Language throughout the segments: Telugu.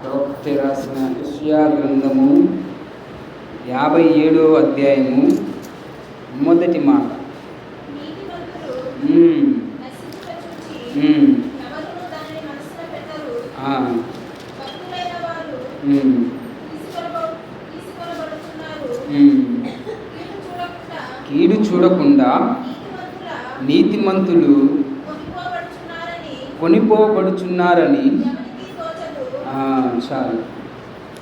ప్రవక్త రాసిన యెషయా గ్రంథము 57వ అధ్యాయము మొదటి మాట. కీడు చూడకుండా నీతిమంతులు కొనిపోబడుచున్నారని. చాలు.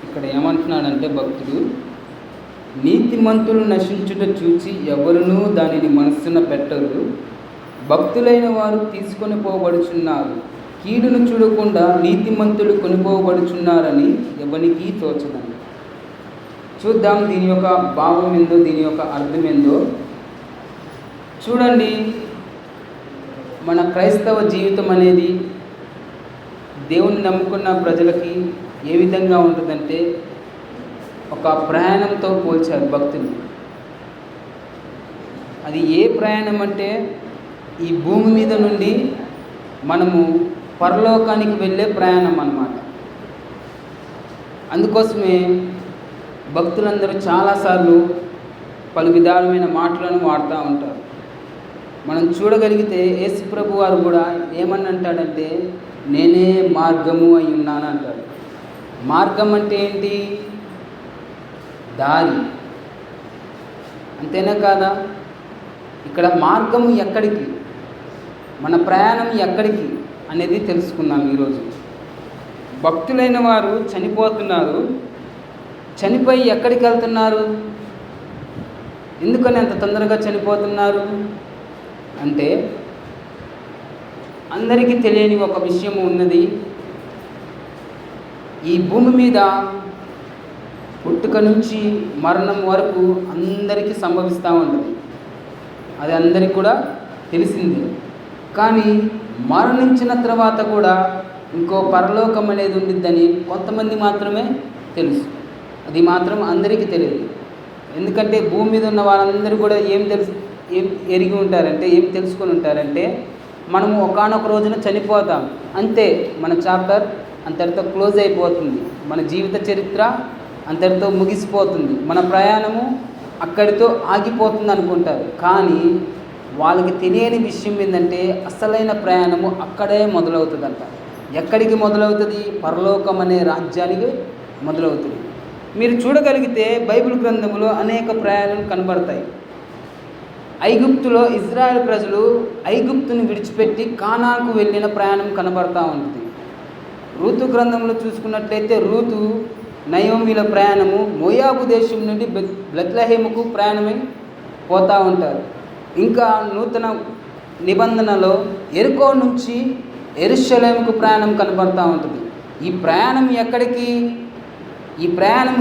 ఇక్కడ ఏమంటున్నాడంటే భక్తుడు, నీతిమంతులు నశించుట చూచి ఎవరునూ దానిని మనస్సున పెట్టరు, భక్తులైన వారు తీసుకొని పోబడుచున్నారు. కీడును చూడకుండా నీతిమంతులు కొనిపోబడుచున్నారని ఎవరికి తోచదండి. చూద్దాం దీని యొక్క భావం ఏందో, దీని యొక్క అర్థం ఏందో. చూడండి, మన క్రైస్తవ జీవితం అనేది దేవుని నమ్ముకున్న ప్రజలకి ఏ విధంగా ఉంటుందంటే ఒక ప్రయాణంతో పోల్చారు భక్తులు. అది ఏ ప్రయాణం అంటే ఈ భూమి మీద నుండి మనము పరలోకానికి వెళ్ళే ప్రయాణం అన్నమాట. అందుకోసమే భక్తులందరూ చాలాసార్లు పలు విధాలమైన మాటలను వాడుతూ ఉంటారు. మనం చూడగలిగితే యేసు ప్రభు వారు కూడా ఏమని అంటాడంటే, నేనే మార్గము అయి ఉన్నాను అంటాడు. మార్గం అంటే ఏంటి? దారి, అంతేనా కాదా? ఇక్కడ మార్గము ఎక్కడికి, మన ప్రయాణం ఎక్కడికి అనేది తెలుసుకుందాం ఈరోజు. భక్తులైన వారు చనిపోతున్నారు. చనిపోయి ఎక్కడికి వెళ్తున్నారు? ఎందుకని అంత తొందరగా చనిపోతున్నారు అంటే, అందరికీ తెలియని ఒక విషయం ఉన్నది. ఈ భూమి మీద పుట్టుక నుంచి మరణం వరకు అందరికీ సంభవిస్తూ ఉంటుంది. అది అందరికీ కూడా తెలిసింది. కానీ మరణించిన తర్వాత కూడా ఇంకో పరలోకం అనేది ఉండిద్దని కొంతమంది మాత్రమే తెలుసు. అది మాత్రం అందరికీ తెలియదు. ఎందుకంటే భూమి మీద ఉన్న వాళ్ళందరూ కూడా ఏం ఎరిగి ఉంటారంటే, ఏం తెలుసుకొని ఉంటారంటే, మనము ఒకానొక రోజున చనిపోతాం, అంతే, మన చాప్టర్ అంతటితో క్లోజ్ అయిపోతుంది, మన జీవిత చరిత్ర అంతటితో ముగిసిపోతుంది, మన ప్రయాణము అక్కడితో ఆగిపోతుంది అనుకుంటారు. కానీ వాళ్ళకి తెలియని విషయం ఏంటంటే, అసలైన ప్రయాణము అక్కడే మొదలవుతుందంట. ఎక్కడికి మొదలవుతుంది? పరలోకం అనే రాజ్యానికి మొదలవుతుంది. మీరు చూడగలిగితే బైబిల్ గ్రంథంలో అనేక ప్రయాణాలు కనబడతాయి. ఐగుప్తులో ఇజ్రాయెల్ ప్రజలు ఐగుప్తుని విడిచిపెట్టి కానానుకు వెళ్ళిన ప్రయాణం కనబడతా ఉంటుంది. రూతు గ్రంథంలో చూసుకున్నట్లయితే రూతు నయోమిల ప్రయాణము మోయాబు దేశం నుండి బెత్లెహేముకు ప్రయాణమై పోతూ ఉంటారు. ఇంకా నూతన నిబంధనలో ఎరికో నుంచి యెరూషలేముకు ప్రయాణం కనబడతా ఉంటుంది. ఈ ప్రయాణం ఎక్కడికి? ఈ ప్రయాణం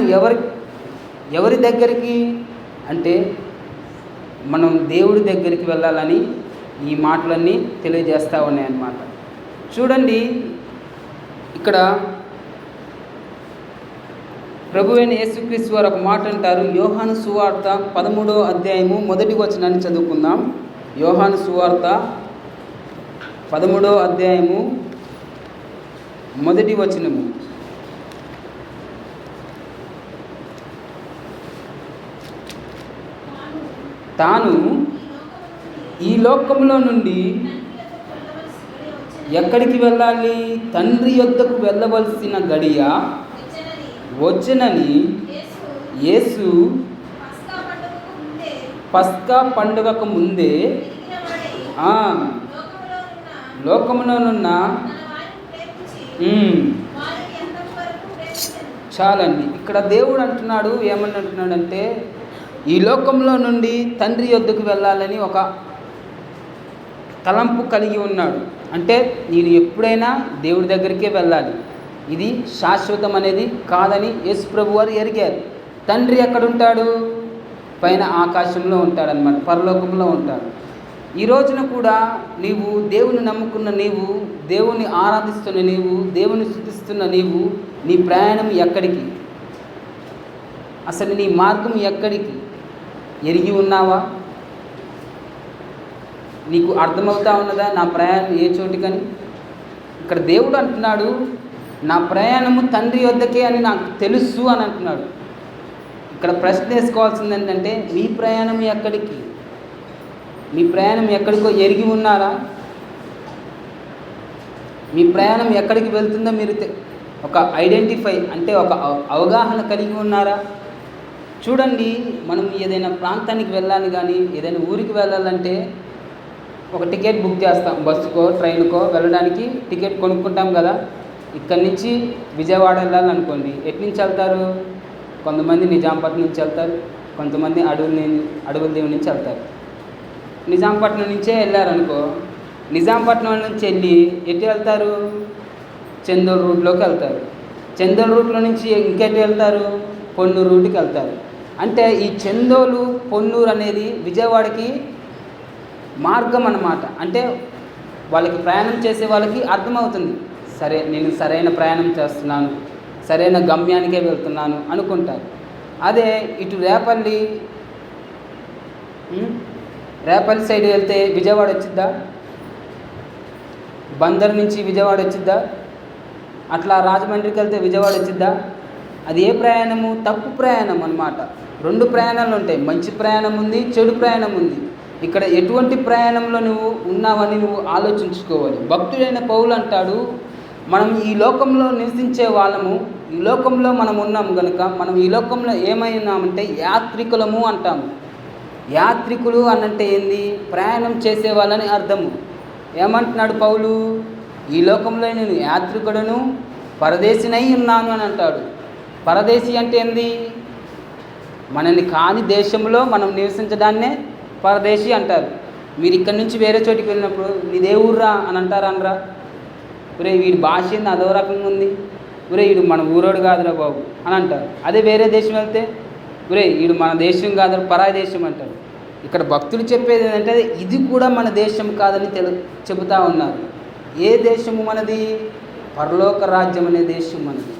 ఎవరి దగ్గరికి అంటే, మనం దేవుడి దగ్గరికి వెళ్ళాలని ఈ మాటలన్నీ తెలియజేస్తూ ఉన్నాయన్నమాట. చూడండి, ఇక్కడ ప్రభువైన యేసుక్రీస్తు వారు ఒక మాట అంటారు. యోహాను సువార్త 13వ అధ్యాయము మొదటి వచనాన్ని చదువుకుందాం. యోహాను సువార్త 13వ అధ్యాయము మొదటి వచనము. తాను ఈ లోకంలో నుండి ఎక్కడికి వెళ్ళాలి? తండ్రి యొద్దకు వెళ్ళవలసిన గడియ వచ్చెనని యేసు పస్కా పండుగకు ముందే లోకములోనున్న చాలండి. ఇక్కడ దేవుడు అంటున్నాడు, ఏమని అంటున్నాడంటే, ఈ లోకంలో నుండి తండ్రి యొద్దకు వెళ్ళాలని ఒక తలంపు కలిగి ఉన్నాడు. అంటే నేను ఎప్పుడైనా దేవుడి దగ్గరికే వెళ్ళాలి, ఇది శాశ్వతం అనేది కాదని యేసు ప్రభు వారు ఎరిగారు. తండ్రి ఎక్కడుంటాడు? పైన ఆకాశంలో ఉంటాడనమాట, పరలోకంలో ఉంటాడు. ఈ రోజున కూడా నీవు దేవుని నమ్ముకున్న నీవు, దేవుని ఆరాధిస్తున్న నీవు, దేవుని స్తుతిస్తున్న నీవు, నీ ప్రయాణం ఎక్కడికి? అసలు నీ మార్గం ఎక్కడికి ఎరిగి ఉన్నావా? నీకు అర్థమవుతా ఉన్నదా నా ప్రయాణం ఏ చోటికని? ఇక్కడ దేవుడు అంటున్నాడు, నా ప్రయాణము తండ్రి వద్దకే అని నాకు తెలుసు అని అంటున్నాడు. ఇక్కడ ప్రశ్న వేసుకోవాల్సింది ఏంటంటే, మీ ప్రయాణం ఎక్కడికి? మీ ప్రయాణం ఎక్కడికో ఎరిగి ఉన్నారా? మీ ప్రయాణం ఎక్కడికి వెళ్తుందో మీరు ఒక ఐడెంటిఫై అంటే ఒక అవగాహన కలిగి ఉన్నారా? చూడండి, మనం ఏదైనా ప్రాంతానికి వెళ్ళాలి కానీ ఏదైనా ఊరికి వెళ్ళాలంటే ఒక టికెట్ బుక్ చేస్తాం. బస్సుకో ట్రైన్కో వెళ్ళడానికి టికెట్ కొనుక్కుంటాం కదా. ఇక్కడి నుంచి విజయవాడ వెళ్ళాలనుకోండి, ఎట్నుంచి వెళ్తారు? కొంతమంది నిజాంపట్నం నుంచి వెళ్తారు, కొంతమంది అడవులదేవి నుంచి వెళ్తారు. నిజాంపట్నం నుంచే వెళ్ళారనుకో, నిజాంపట్నం నుంచి వెళ్ళి ఎటు వెళ్తారు? చందూరు రూట్లోకి వెళ్తారు. చందూరు రూట్లో నుంచి ఇంకెటు వెళ్తారు? పొన్నూరు రూట్కి వెళ్తారు. అంటే ఈ చందోలు పొన్నూరు అనేది విజయవాడకి మార్గం అన్నమాట. అంటే వాళ్ళకి ప్రయాణం చేసే వాళ్ళకి అర్థమవుతుంది, సరే నేను సరైన ప్రయాణం చేస్తున్నాను, సరైన గమ్యానికే వెళ్తున్నాను అనుకుంటారు. అదే ఇటు రేపల్లి సైడ్ వెళ్తే విజయవాడ వచ్చిద్దా? బందర్ నుంచి విజయవాడ వచ్చిద్దా? అట్లా రాజమండ్రికి వెళ్తే విజయవాడ వచ్చిద్దా? అది ఏ ప్రయాణము? తప్పు ప్రయాణం అన్నమాట. రెండు ప్రయాణాలు ఉంటాయి, మంచి ప్రయాణం ఉంది, చెడు ప్రయాణం ఉంది. ఇక్కడ ఎటువంటి ప్రయాణంలో నువ్వు ఉన్నావని నువ్వు ఆలోచించుకోవాలి. భక్తుడైన పౌలు అంటాడు, మనం ఈ లోకంలో నివసించే వాళ్ళము, ఈ లోకంలో మనం ఉన్నాము కనుక మనం ఈ లోకంలో ఏమైనామంటే యాత్రికులము అంటాము. యాత్రికులు అనంటే ఏంది? ప్రయాణం చేసే వాళ్ళని అర్థము. ఏమంటున్నాడు పౌలు? ఈ లోకంలో నేను యాత్రికుడను, పరదేశినై ఉన్నాను అని అంటాడు. పరదేశి అంటే ఏంది? మనని కాని దేశంలో మనం నివసించడాన్నే పరదేశి అంటారు. మీరు ఇక్కడి నుంచి వేరే చోటికి వెళ్ళినప్పుడు నీదే ఊర్రా అని అంటారా? అనరా? ఒరే వీడి భాష ఏంది అదో రకంగా ఉంది, ఒరే వీడు మన ఊరోడు కాదురా బాబు అని అంటారు. అదే వేరే దేశం వెళ్తే ఒరే వీడు మన దేశం కాదు పరాయి దేశం అంటారు. ఇక్కడ భక్తులు చెప్పేది ఏంటంటే ఇది కూడా మన దేశం కాదని చెబుతూ ఉన్నారు. ఏ దేశము మనది? పరలోక రాజ్యం అనే దేశం మనది.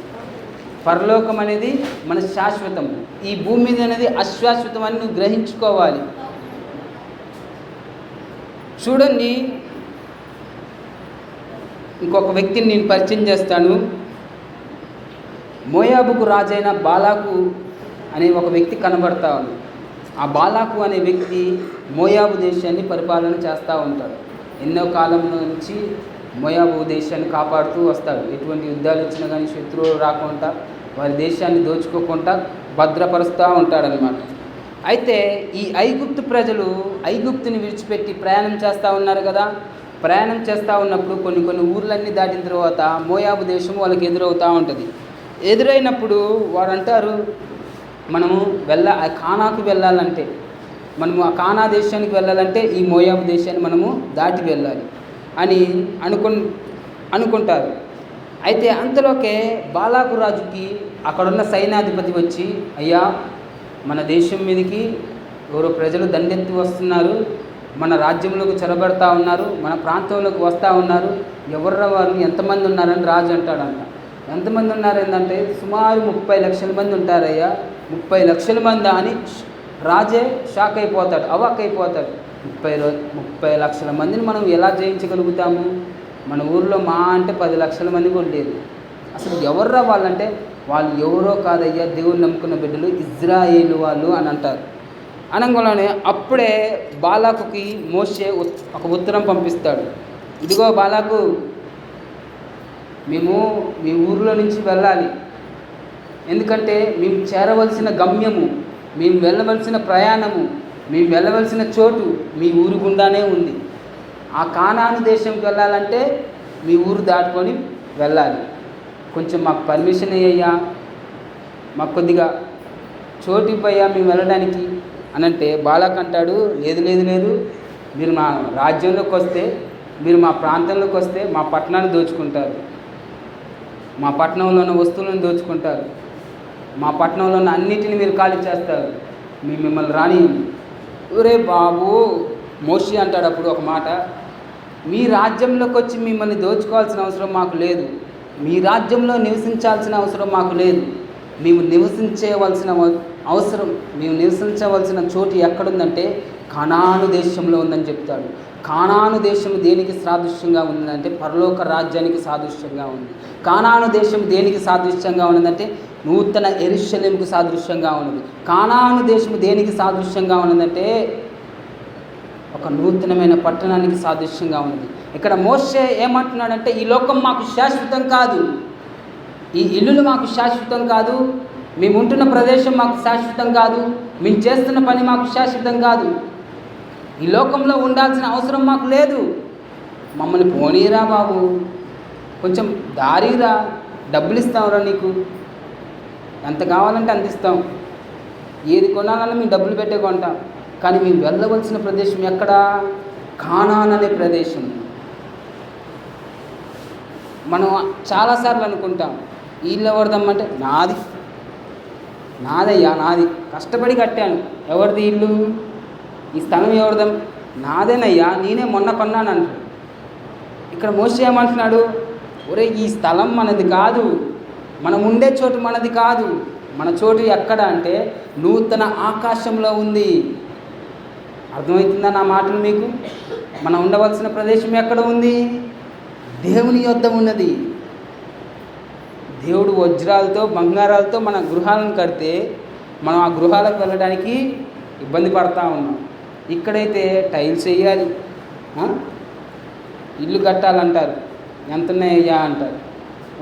పరలోకం అనేది మన శాశ్వతం, ఈ భూమి మీద అనేది అశాశ్వతం అని నువ్వు గ్రహించుకోవాలి. చూడండి, ఇంకొక వ్యక్తిని నేను పరిచయం చేస్తాను. మోయాబుకు రాజైన బాలాకు అనే ఒక వ్యక్తి కనబడతా ఉంది. ఆ బాలాకు అనే వ్యక్తి మోయాబు దేశాన్ని పరిపాలన చేస్తూ ఉంటాడు. ఎన్నో కాలం నుంచి మోయాబు దేశాన్ని కాపాడుతూ వస్తాడు. ఎటువంటి యుద్ధాలు వచ్చినా కానీ శత్రువులు రాకుండా వారి దేశాన్ని దోచుకోకుండా భద్రపరుస్తూ ఉంటాడనమాట. అయితే ఈ ఐగుప్తు ప్రజలు ఐగుప్తుని విడిచిపెట్టి ప్రయాణం చేస్తూ ఉన్నారు కదా. ప్రయాణం చేస్తూ ఉన్నప్పుడు కొన్ని ఊర్లన్నీ దాటిన తర్వాత మోయాబు దేశం వాళ్ళకి ఎదురవుతూ ఉంటుంది. ఎదురైనప్పుడు వారు అంటారు, మనము కానాకు వెళ్ళాలంటే, మనము ఆ కానా దేశానికి వెళ్ళాలంటే ఈ మోయాబు దేశాన్ని మనము దాటి వెళ్ళాలి అని అనుకుంటారు. అయితే అంతలోకే బాలాకు రాజుకి అక్కడున్న సైన్యాధిపతి వచ్చి, అయ్యా మన దేశం మీదకి ఎవరో ప్రజలు దండెత్తి వస్తున్నారు, మన రాజ్యంలోకి చొరబెడతా ఉన్నారు, మన ప్రాంతంలోకి వస్తూ ఉన్నారు, ఎవర్రా వారు, ఎంతమంది ఉన్నారని రాజు అంటాడంట. ఎంతమంది ఉన్నారు ఏంటంటే సుమారు 30 లక్షల మంది ఉంటారయ్యా. 30 లక్షల మంది అని రాజే షాక్ అయిపోతాడు, అవాక్కైపోతాడు. 30 లక్షల మందిని మనం ఎలా జయించగలుగుతాము? మన ఊర్లో మా అంటే 10 లక్షల మంది కూడా లేదు. అసలు ఎవర్రా వాళ్ళంటే, వాళ్ళు ఎవరో కాదయ్యా, దేవుని నమ్ముకున్న బిడ్డలు, ఇజ్రాయేలు వాళ్ళు అని అంటారు. అనగానే అప్పుడే బాలాకుకి మోషే ఒక ఉత్తరం పంపిస్తాడు. ఇదిగో బాలాకు, మేము మీ ఊరిలో నుంచి వెళ్ళాలి, ఎందుకంటే మేము చేరవలసిన గమ్యము, మేము వెళ్ళవలసిన ప్రయాణము, మేము వెళ్ళవలసిన చోటు మీ ఊరు గుండానే ఉంది. ఆ కానాను దేశంకి వెళ్ళాలంటే మీ ఊరు దాటుకొని వెళ్ళాలి, కొంచెం మాకు పర్మిషన్ అయ్యా, మాకు కొద్దిగా చోటు ఇవ్వయ్యా మేము వెళ్ళడానికి అని అంటే బాలాక్ అంటాడు, లేదు లేదు లేదు, మీరు మా రాజ్యంలోకి వస్తే, మీరు మా ప్రాంతంలోకి వస్తే మా పట్టణాన్ని దోచుకుంటారు, మా పట్టణంలో ఉన్న వస్తువులను దోచుకుంటారు, మా పట్టణంలో ఉన్న అన్నిటిని మీరు ఖాళీ చేస్తారు, మిమ్మల్ని రాని. ఒరే బాబు, మోషే అంటాడు అప్పుడు ఒక మాట, మీ రాజ్యంలోకి వచ్చి మిమ్మల్ని దోచుకోవాల్సిన అవసరం మాకు లేదు, మీ రాజ్యంలో నివసించాల్సిన అవసరం మాకు లేదు. మేము నివసించవలసిన చోటు ఎక్కడుందంటే కానాను దేశంలో ఉందని చెప్తాడు. కానాను దేశం దేనికి సాదృశ్యంగా ఉందంటే పరలోక రాజ్యానికి సాదృశ్యంగా ఉంది. కానాను దేశం దేనికి సాదృశ్యంగా ఉన్నదంటే నూతన యెరూషలేముకు సాదృశ్యంగా ఉన్నది. కానాను దేశం దేనికి సాదృశ్యంగా ఉన్నదంటే ఒక నూతనమైన పట్టణానికి సాదృశ్యంగా ఉన్నది. ఇక్కడ మోషే ఏమంటున్నాడంటే ఈ లోకం మాకు శాశ్వతం కాదు, ఈ ఇల్లులు మాకు శాశ్వతం కాదు, మేము ఉంటున్న ప్రదేశం మాకు శాశ్వతం కాదు, మేము చేస్తున్న పని మాకు శాశ్వతం కాదు, ఈ లోకంలో ఉండాల్సిన అవసరం మాకు లేదు. మమ్మల్ని పోనీరా బాబు, కొంచెం దారిరా, డబ్బులు ఇస్తాంరా, నీకు ఎంత కావాలంటే అంత ఇస్తాం, ఏది కొనాలన్నా మేము డబ్బులు పెట్టే కొంటాం. కానీ మేము వెళ్ళవలసిన ప్రదేశం ఎక్కడ? కానాన్ అనే ప్రదేశం. మనం చాలాసార్లు అనుకుంటాం ఇల్లు ఎవరిదమ్మంటే నాదయ్యా, నాది, కష్టపడి కట్టాను. ఎవరిది ఇల్లు? ఈ స్థలం ఎవరిదం? నాదేనయ్యా, నేనే మొన్న కొన్నాను అంటాడు. ఇక్కడ మోషే ఏమంటున్నాడు? ఒరే, ఈ స్థలం మనది కాదు, మనం ఉండే చోటు మనది కాదు. మన చోటు ఎక్కడ అంటే నూతన ఆకాశంలో ఉంది. అర్థమవుతుందా నా మాటలు మీకు? మనం ఉండవలసిన ప్రదేశం ఎక్కడ ఉంది? దేవుని యొద్ద ఉన్నది. దేవుడు వజ్రాలతో బంగారాలతో మన గృహాలను కడితే మనం ఆ గృహాలకు వెళ్ళడానికి ఇబ్బంది పడతా ఉన్నాం. ఇక్కడైతే టైల్స్ వేయాలి, ఇల్లు కట్టాలంటారు. ఎంత ఉన్నాయ్యా అంటారు.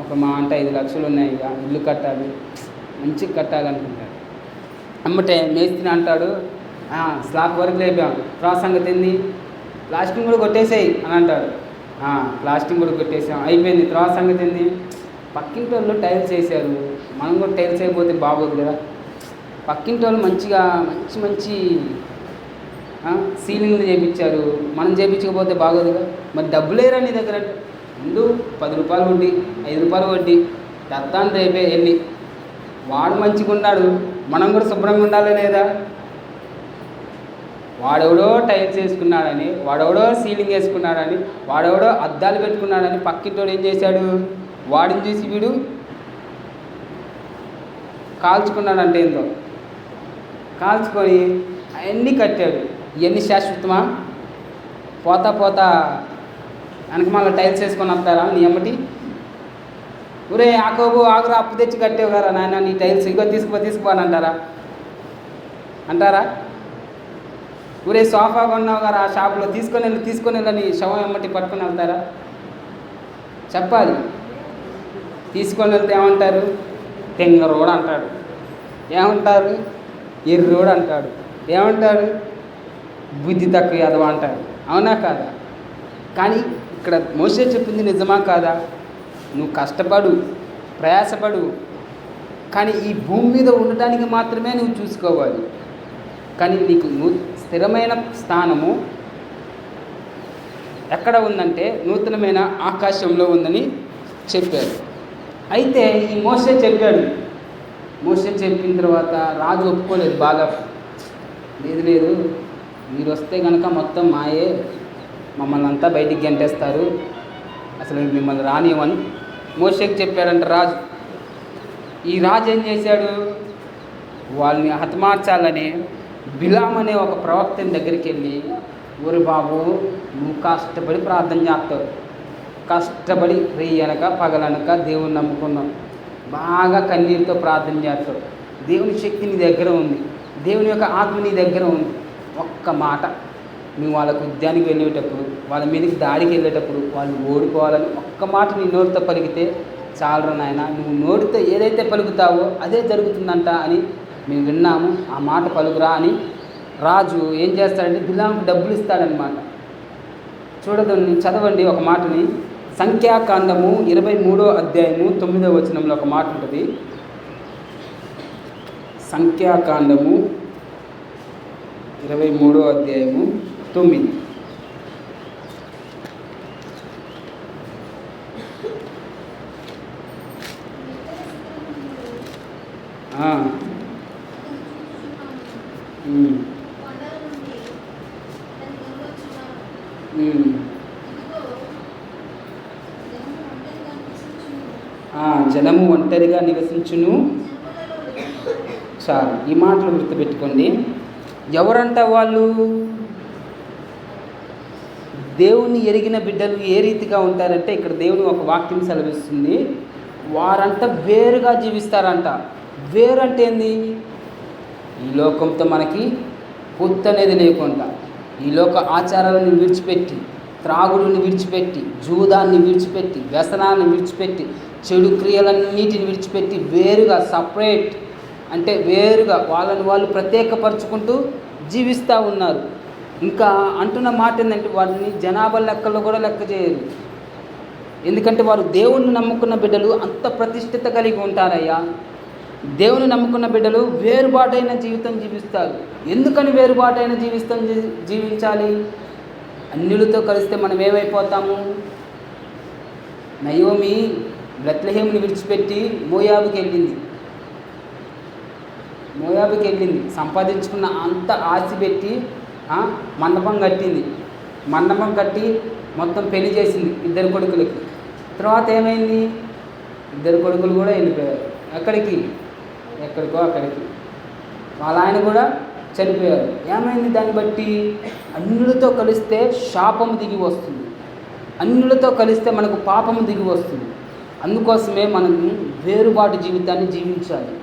ఒక మా అంటే 5 లక్షలు ఉన్నాయ్యా, ఇల్లు కట్టాలి, మంచిగా కట్టాలనుకుంటారు. అమ్మటే మేస్త్రి అంటాడు, స్లాబ్ వరకు లేపాం, తర్వాత సంగతి ఏంది, ప్లాస్టింగ్ కూడా కొట్టేసాయి అని అంటాడు. ప్లాస్టింగ్ కూడా కొట్టేసాం, అయిపోయింది, తర్వాత సంగతి ఏంది, పక్కింటి వాళ్ళు టైల్స్ వేసారు, మనం కూడా టైల్స్ అయిపోతే బాగోదు కదా. పక్కింటి వాళ్ళు మంచిగా మంచి సీలింగ్లు చేయించారు, మనం చేయించకపోతే బాగోదుగా. మరి డబ్బులేరా నీ దగ్గర అంటే ముందు 10 రూపాయలు వడ్డీ, 5 రూపాయలు వడ్డీ, దత్తాన్ని రేపే వెళ్ళి వాడు మంచిగా ఉన్నాడు, మనం కూడా శుభ్రంగా ఉండాలి లేదా? వాడెవడో టైల్స్ వేసుకున్నాడని, వాడెవడో సీలింగ్ వేసుకున్నాడని, వాడెవడో అద్దాలు పెట్టుకున్నాడని పక్కింటోడు ఏం చేశాడు? వాడిని చూసి వీడు కాల్చుకున్నాడంటే ఏందో కాల్చుకొని అవన్నీ కట్టాడు. ఇవన్నీ శాశ్వతమా? పోతా వెనక మళ్ళీ టైల్స్ వేసుకొని వస్తారా నీ అమ్మటి? ఊరే ఆకోబు ఆగురా, అప్పు తెచ్చి కట్టేవు కదా నాయన, నీ టైల్స్ ఇగో తీసుకోని అంటారా? ఊరే సోఫా కొన్నావు కదా ఆ షాపులో, తీసుకొని వెళ్ళని శవం ఎమ్మటి పట్టుకొని వెళ్తారా? చెప్పాలి. తీసుకొని వెళ్తే ఏమంటారు? తెంగరోడు అంటాడు, ఏమంటారు? ఎర్రోడు అంటాడు, ఏమంటాడు? బుద్ధి తక్కువ యాదవ అంటాడు. అవునా కాదా? కానీ ఇక్కడ మోషే చెప్పింది నిజమా కాదా? నువ్వు కష్టపడు, ప్రయాసపడు, కానీ ఈ భూమి మీద ఉండటానికి మాత్రమే నువ్వు చూసుకోవాలి. కానీ నీకు స్థిరమైన స్థానము ఎక్కడ ఉందంటే నూతనమైన ఆకాశంలో ఉందని చెప్పారు. అయితే ఈ మోషే చెప్పాడు. మోషే చెప్పిన తర్వాత రాజు ఒప్పుకోలేదు. బాగా లేదు, మీరు వస్తే కనుక మొత్తం మాయే, మమ్మల్ని అంతా బయటికి గెంటేస్తారు, అసలు మిమ్మల్ని రానివ్వని మోషేకి చెప్పాడంట రాజు. ఈ రాజు ఏం చేశాడు? వాళ్ళని హతమార్చాలని బిలాం అనే ఒక ప్రవక్తని దగ్గరికి వెళ్ళి, ఊరి బాబు నువ్వు కష్టపడి ప్రార్థన చేస్తావు, కష్టపడి రేయనక పగలనక దేవుని నమ్ముకున్నావు, బాగా కన్నీరుతో ప్రార్థన చేస్తావు, దేవుని శక్తి నీ దగ్గర ఉంది, దేవుని యొక్క ఆత్మ నీ దగ్గర ఉంది. ఒక్క మాట నువ్వు వాళ్ళకు ఉద్యానికి వెళ్ళేటప్పుడు, వాళ్ళ మీదకి దాడికి వెళ్ళేటప్పుడు వాళ్ళు ఓడిపోవాలని ఒక్క మాట నీ నోటితో పలికితే చాలరా నాయన, నువ్వు నోటితో ఏదైతే పలుకుతావో అదే జరుగుతుందంట అని మేము విన్నాము, ఆ మాట పలుకురా అని రాజు ఏం చేస్తాడంటే బిలాంకు డబ్బులు ఇస్తాడనమాట. చదవండి ఒక మాటని. సంఖ్యాకాండము 23వ అధ్యాయము 9వ వచనంలో ఒక మాట ఉంటుంది. సంఖ్యాకాండము 23వ అధ్యాయము 9. జనము ఒంటరిగా నివసించును. చాలు, ఈ మాటలు గుర్తుపెట్టుకోండి. ఎవరంట వాళ్ళు? దేవుణ్ణి ఎరిగిన బిడ్డలు ఏ రీతిగా ఉంటారంటే, ఇక్కడ దేవుని ఒక వాక్యం సెలవిస్తుంది, వారంతా వేరుగా జీవిస్తారంట. వేరు అంటే ఏంది? ఈ లోకంతో మనకి పొత్తు అనేది లేకుండా, ఈ లోక ఆచారాలను విడిచిపెట్టి, త్రాగుడుని విడిచిపెట్టి, జూదాన్ని విడిచిపెట్టి, వ్యసనాన్ని విడిచిపెట్టి, చెడు క్రియలన్నిటిని విడిచిపెట్టి వేరుగా సపరేట్ అంటే వేరుగా వాళ్ళని వాళ్ళు ప్రత్యేకపరుచుకుంటూ జీవిస్తూ ఉన్నారు. ఇంకా అంటున్న మాట ఏంటంటే, వారిని జనాభా లెక్కల్లో కూడా లెక్క చేయరు. ఎందుకంటే వారు దేవుణ్ణి నమ్ముకున్న బిడ్డలు అంత ప్రతిష్ఠిత కలిగి ఉంటారయ్యా. దేవుని నమ్ముకున్న బిడ్డలు వేరుబాటైన జీవితం జీవిస్తారు. ఎందుకని వేరుబాటైన జీవించాలి? అన్యులతో కలిస్తే మనం ఏమైపోతాము? నయోమి బెత్లెహేముని విడిచిపెట్టి మోయాబుకి వెళ్ళింది. సంపాదించుకున్న అంత ఆశ పెట్టి మండపం కట్టింది. మండపం కట్టి మొత్తం పెళ్లి చేసింది 2 కొడుకులకి. తర్వాత ఏమైంది? 2 కొడుకులు కూడా వెళ్ళిపోయారు. ఎక్కడికో అక్కడికి. వాళ్ళ ఆయన కూడా చనిపోయారు. ఏమైంది? దాన్ని బట్టి అన్యులతో కలిస్తే శాపము దిగి వస్తుంది. అన్యులతో కలిస్తే మనకు పాపము దిగి వస్తుంది. అందుకోసమే మనం వేరుబాటు జీవితాన్ని జీవించాలి,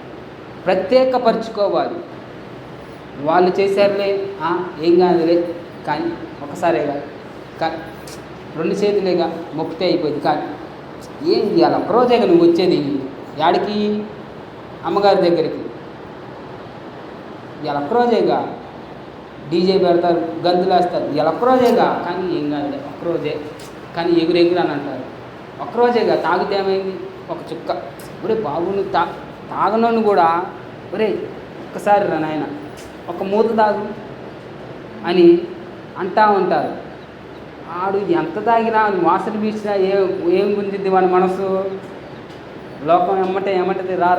ప్రత్యేకపరచుకోవాలి. వాళ్ళు చేశారులే, ఏం కాదులే, కానీ ఒకసారేగా, 2 చేతులేగా మొక్కితే అయిపోయింది. కానీ ఏం చేయాలి? ఒక్కరోజేగా నువ్వు వచ్చేది. యాడికి? అమ్మగారి దగ్గరికి. ఇలా ఒక్కరోజేగా డీజే పెడతారు, గంతులు వేస్తారు. ఇలా ఒక్కరోజేగా, కానీ ఏం కాదులే, ఒక్కరోజే, కానీ ఎగురు అని అంటారు. ఒక్కరోజేగా. తాగితే ఏమైంది? ఒక చుక్క. ఒరే బాబు, నువ్వు తాగనోని కూడా ఒరే ఒక్కసారి రా నాయన, ఒక మూత తాగు అని అంటూ ఉంటారు. ఆడు ఎంత తాగినా, వాసన పీల్చినా ఏం గుంజిద్ది మన మనసు? లోకం ఏమంటది? రా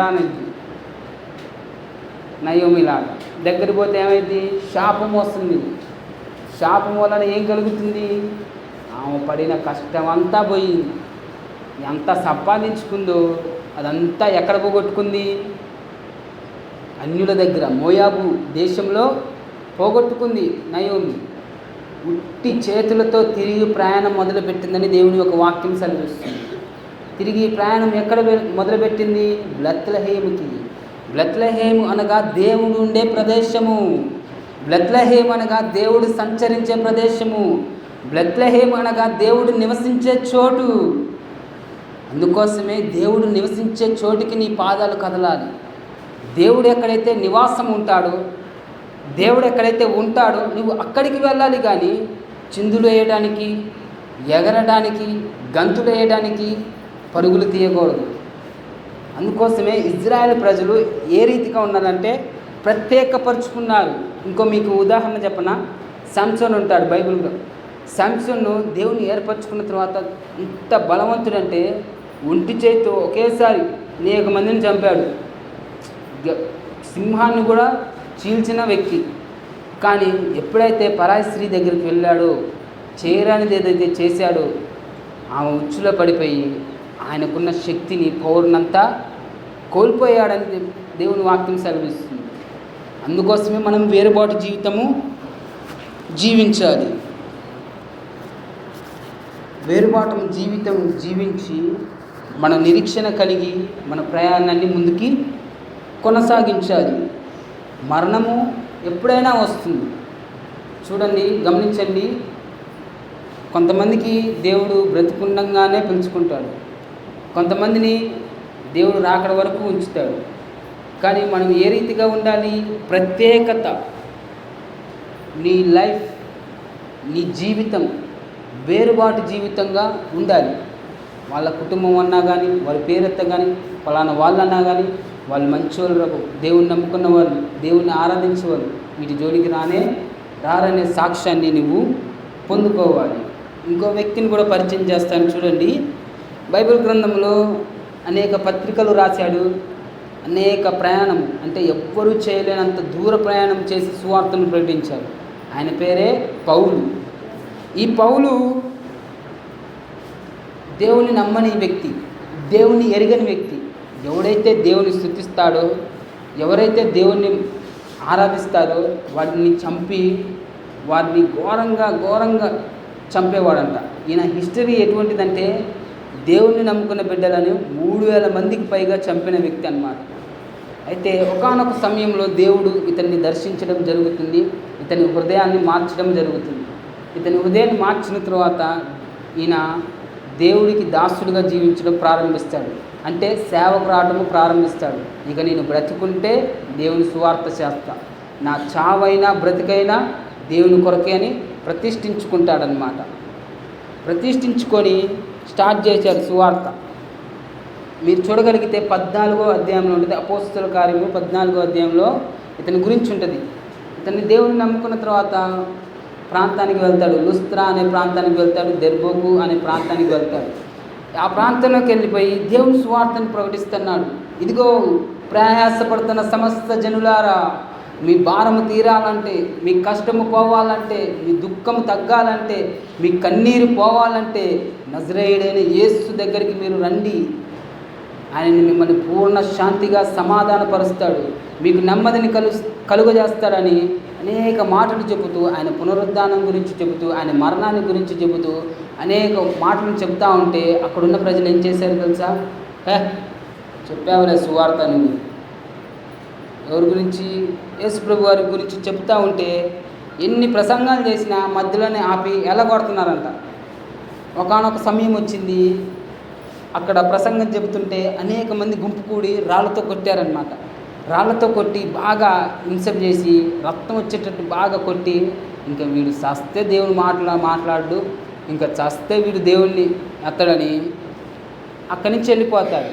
అనేది. నయోమిలాగా దగ్గర పోతే ఏమైంది? శాపం వస్తుంది. శాపం వలన ఏం కలుగుతుంది? ఆమె పడిన కష్టం అంతా పోయింది. ఎంత సంపాదించుకుందో అదంతా ఎక్కడ పోగొట్టుకుంది? అన్యుల దగ్గర, మోయాబు దేశంలో పోగొట్టుకుంది నయోమి. ఉట్టి చేతులతో తిరిగి ప్రయాణం మొదలుపెట్టిందని దేవుని ఒక వాక్యం సెలవిస్తుంది. తిరిగి ప్రయాణం ఎక్కడ మొదలుపెట్టింది? బెత్లెహేముకి. బెత్లెహేము అనగా దేవుడు ఉండే ప్రదేశము. బెత్లెహేము అనగా దేవుడు సంచరించే ప్రదేశము. బెత్లెహేము అనగా దేవుడు నివసించే చోటు. అందుకోసమే దేవుడు నివసించే చోటుకి నీ పాదాలు కదలాలి. దేవుడు ఎక్కడైతే నివాసం ఉంటాడో, దేవుడు ఎక్కడైతే ఉంటాడో నువ్వు అక్కడికి వెళ్ళాలి. కానీ చిందులు వేయడానికి, ఎగరడానికి, గంతులు వేయడానికి పరుగులు తీయకూడదు. అందుకోసమే ఇజ్రాయెల్ ప్రజలు ఏ రీతిగా ఉన్నారంటే ప్రత్యేకపరుచుకున్నారు. ఇంకో మీకు ఉదాహరణ చెప్పనా? సంసోన్ ఉంటాడు బైబిల్లో. సంసోన్ను దేవుని ఏర్పరచుకున్న తర్వాత ఇంత బలవంతుడంటే ఒంటి చేతితో ఒకేసారి 1,000 మందిని చంపాడు. సింహాన్ని కూడా చీల్చిన వ్యక్తి. కానీ ఎప్పుడైతే పరాయి స్త్రీ దగ్గరికి వెళ్ళాడో, చేయరానిది ఏదైతే చేశాడో, ఆమె ఉచ్చులో పడిపోయి ఆయనకున్న శక్తిని, పౌరునంతా కోల్పోయాడని దేవుని వాక్యం సెలవిస్తుంది. అందుకోసమే మనం వేరుబాటు జీవితము జీవించాలి. వేరుబాటు జీవితం జీవించి మన నిరీక్షణ కలిగి మన ప్రయాణాన్ని ముందుకి కొనసాగించాలి. మరణము ఎప్పుడైనా వస్తుంది. చూడండి, గమనించండి. కొంతమందికి దేవుడు బ్రతికుండంగానే పిలుచుకుంటాడు, కొంతమందిని దేవుడు రాకడ వరకు ఉంచుతాడు. కానీ మనం ఏ రీతిగా ఉండాలి? ప్రత్యేకత. నీ లైఫ్, నీ జీవితం వేరుబాటు జీవితంగా ఉండాలి. వాళ్ళ కుటుంబం అన్నా కానీ, వాళ్ళ పేరెత్త కానీ, ఫలానా వాళ్ళన్నా కానీ, వాళ్ళు మంచోళ్ళు, దేవుణ్ణి నమ్ముకున్న వాళ్ళు, దేవుణ్ణి ఆరాధించేవాళ్ళు, వీటి జోలికి రారనే సాక్ష్యాన్ని నువ్వు పొందుకోవాలి. ఇంకో వ్యక్తిని కూడా పరిచయం చేస్తాను. చూడండి, బైబిల్ గ్రంథంలో అనేక పత్రికలు రాశాడు. అనేక ప్రయాణం అంటే ఎవ్వరూ చేయలేనంత దూర ప్రయాణం చేసి సువార్తను ప్రకటించాడు. ఆయన పేరే పౌలు. ఈ పౌలు దేవుని నమ్మని వ్యక్తి, దేవుని ఎరగని వ్యక్తి. ఎవడైతే దేవుని స్తుతిస్తాడో, ఎవరైతే దేవుణ్ణి ఆరాధిస్తారో వారిని చంపి, వారిని ఘోరంగా చంపేవాడంట. ఈయన హిస్టరీ ఎటువంటిదంటే దేవుణ్ణి నమ్ముకున్న బిడ్డలను 3000 మందికి పైగా చంపిన వ్యక్తి అన్నమాట. అయితే ఒకానొక సమయంలో దేవుడు ఇతన్ని దర్శించడం జరుగుతుంది, ఇతని హృదయాన్ని మార్చడం జరుగుతుంది. ఇతని హృదయాన్ని మార్చిన తర్వాత ఈయన దేవుడికి దాసుడిగా జీవించడం ప్రారంభిస్తాడు. అంటే సేవకు రావడము ప్రారంభిస్తాడు. ఇక నేను బ్రతికుంటే దేవుని సువార్త చేస్తా, నా చావైనా బ్రతికైనా దేవుని కొరకే అని ప్రతిష్ఠించుకుంటాడనమాట. ప్రతిష్ఠించుకొని స్టార్ట్ చేశారు సువార్త. మీరు చూడగలిగితే 14వ అధ్యాయంలో ఉంటుంది, అపోస్తలుల కార్యము 14వ అధ్యాయంలో ఇతని గురించి ఉంటుంది. ఇతన్ని దేవుని నమ్ముకున్న తర్వాత ప్రాంతానికి వెళ్తాడు. లుస్త్రా అనే ప్రాంతానికి వెళ్తాడు, దెర్బోకు అనే ప్రాంతానికి వెళ్తాడు. ఆ ప్రాంతంలోకి వెళ్ళిపోయి దేవుని సువార్తను ప్రకటిస్తున్నాడు. ఇదిగో ప్రయాసపడుతున్న సమస్త జనులారా, మీ భారము తీరాలంటే, మీ కష్టము పోవాలంటే, మీ దుఃఖము తగ్గాలంటే, మీ కన్నీరు పోవాలంటే నజరేయుడైన యేసు దగ్గరికి మీరు రండి. ఆయన మిమ్మల్ని పూర్ణ శాంతిగా సమాధానపరుస్తాడు, మీకు నెమ్మదిని కలుగజేస్తాడని అనేక మాటలు చెబుతూ, ఆయన పునరుద్ధానం గురించి చెబుతూ, ఆయన మరణాన్ని గురించి చెబుతూ అనేక మాటలు చెప్తా ఉంటే అక్కడున్న ప్రజలు ఏం చేశారు తెలుసా? చెప్పావులే సువార్త, నువ్వు ఎవరి గురించి? యేసు ప్రభు వారి గురించి చెప్తా ఉంటే ఎన్ని ప్రసంగాలు చేసినా మధ్యలోనే ఆపి ఎల్లగొడుతున్నారంట. ఒకానొక సమయం వచ్చింది, అక్కడ ప్రసంగం చెబుతుంటే అనేక మంది గుంపు కూడి రాళ్ళతో కొట్టారనమాట. రాళ్ళతో కొట్టి బాగా హింస చేసి రక్తం వచ్చేటట్టు బాగా కొట్టి, ఇంకా వీడు చస్తే దేవుని మాట్లాడు, ఇంకా చస్తే వీడు దేవుణ్ణి ఎత్తడని అక్కడి నుంచి వెళ్ళిపోతాడు.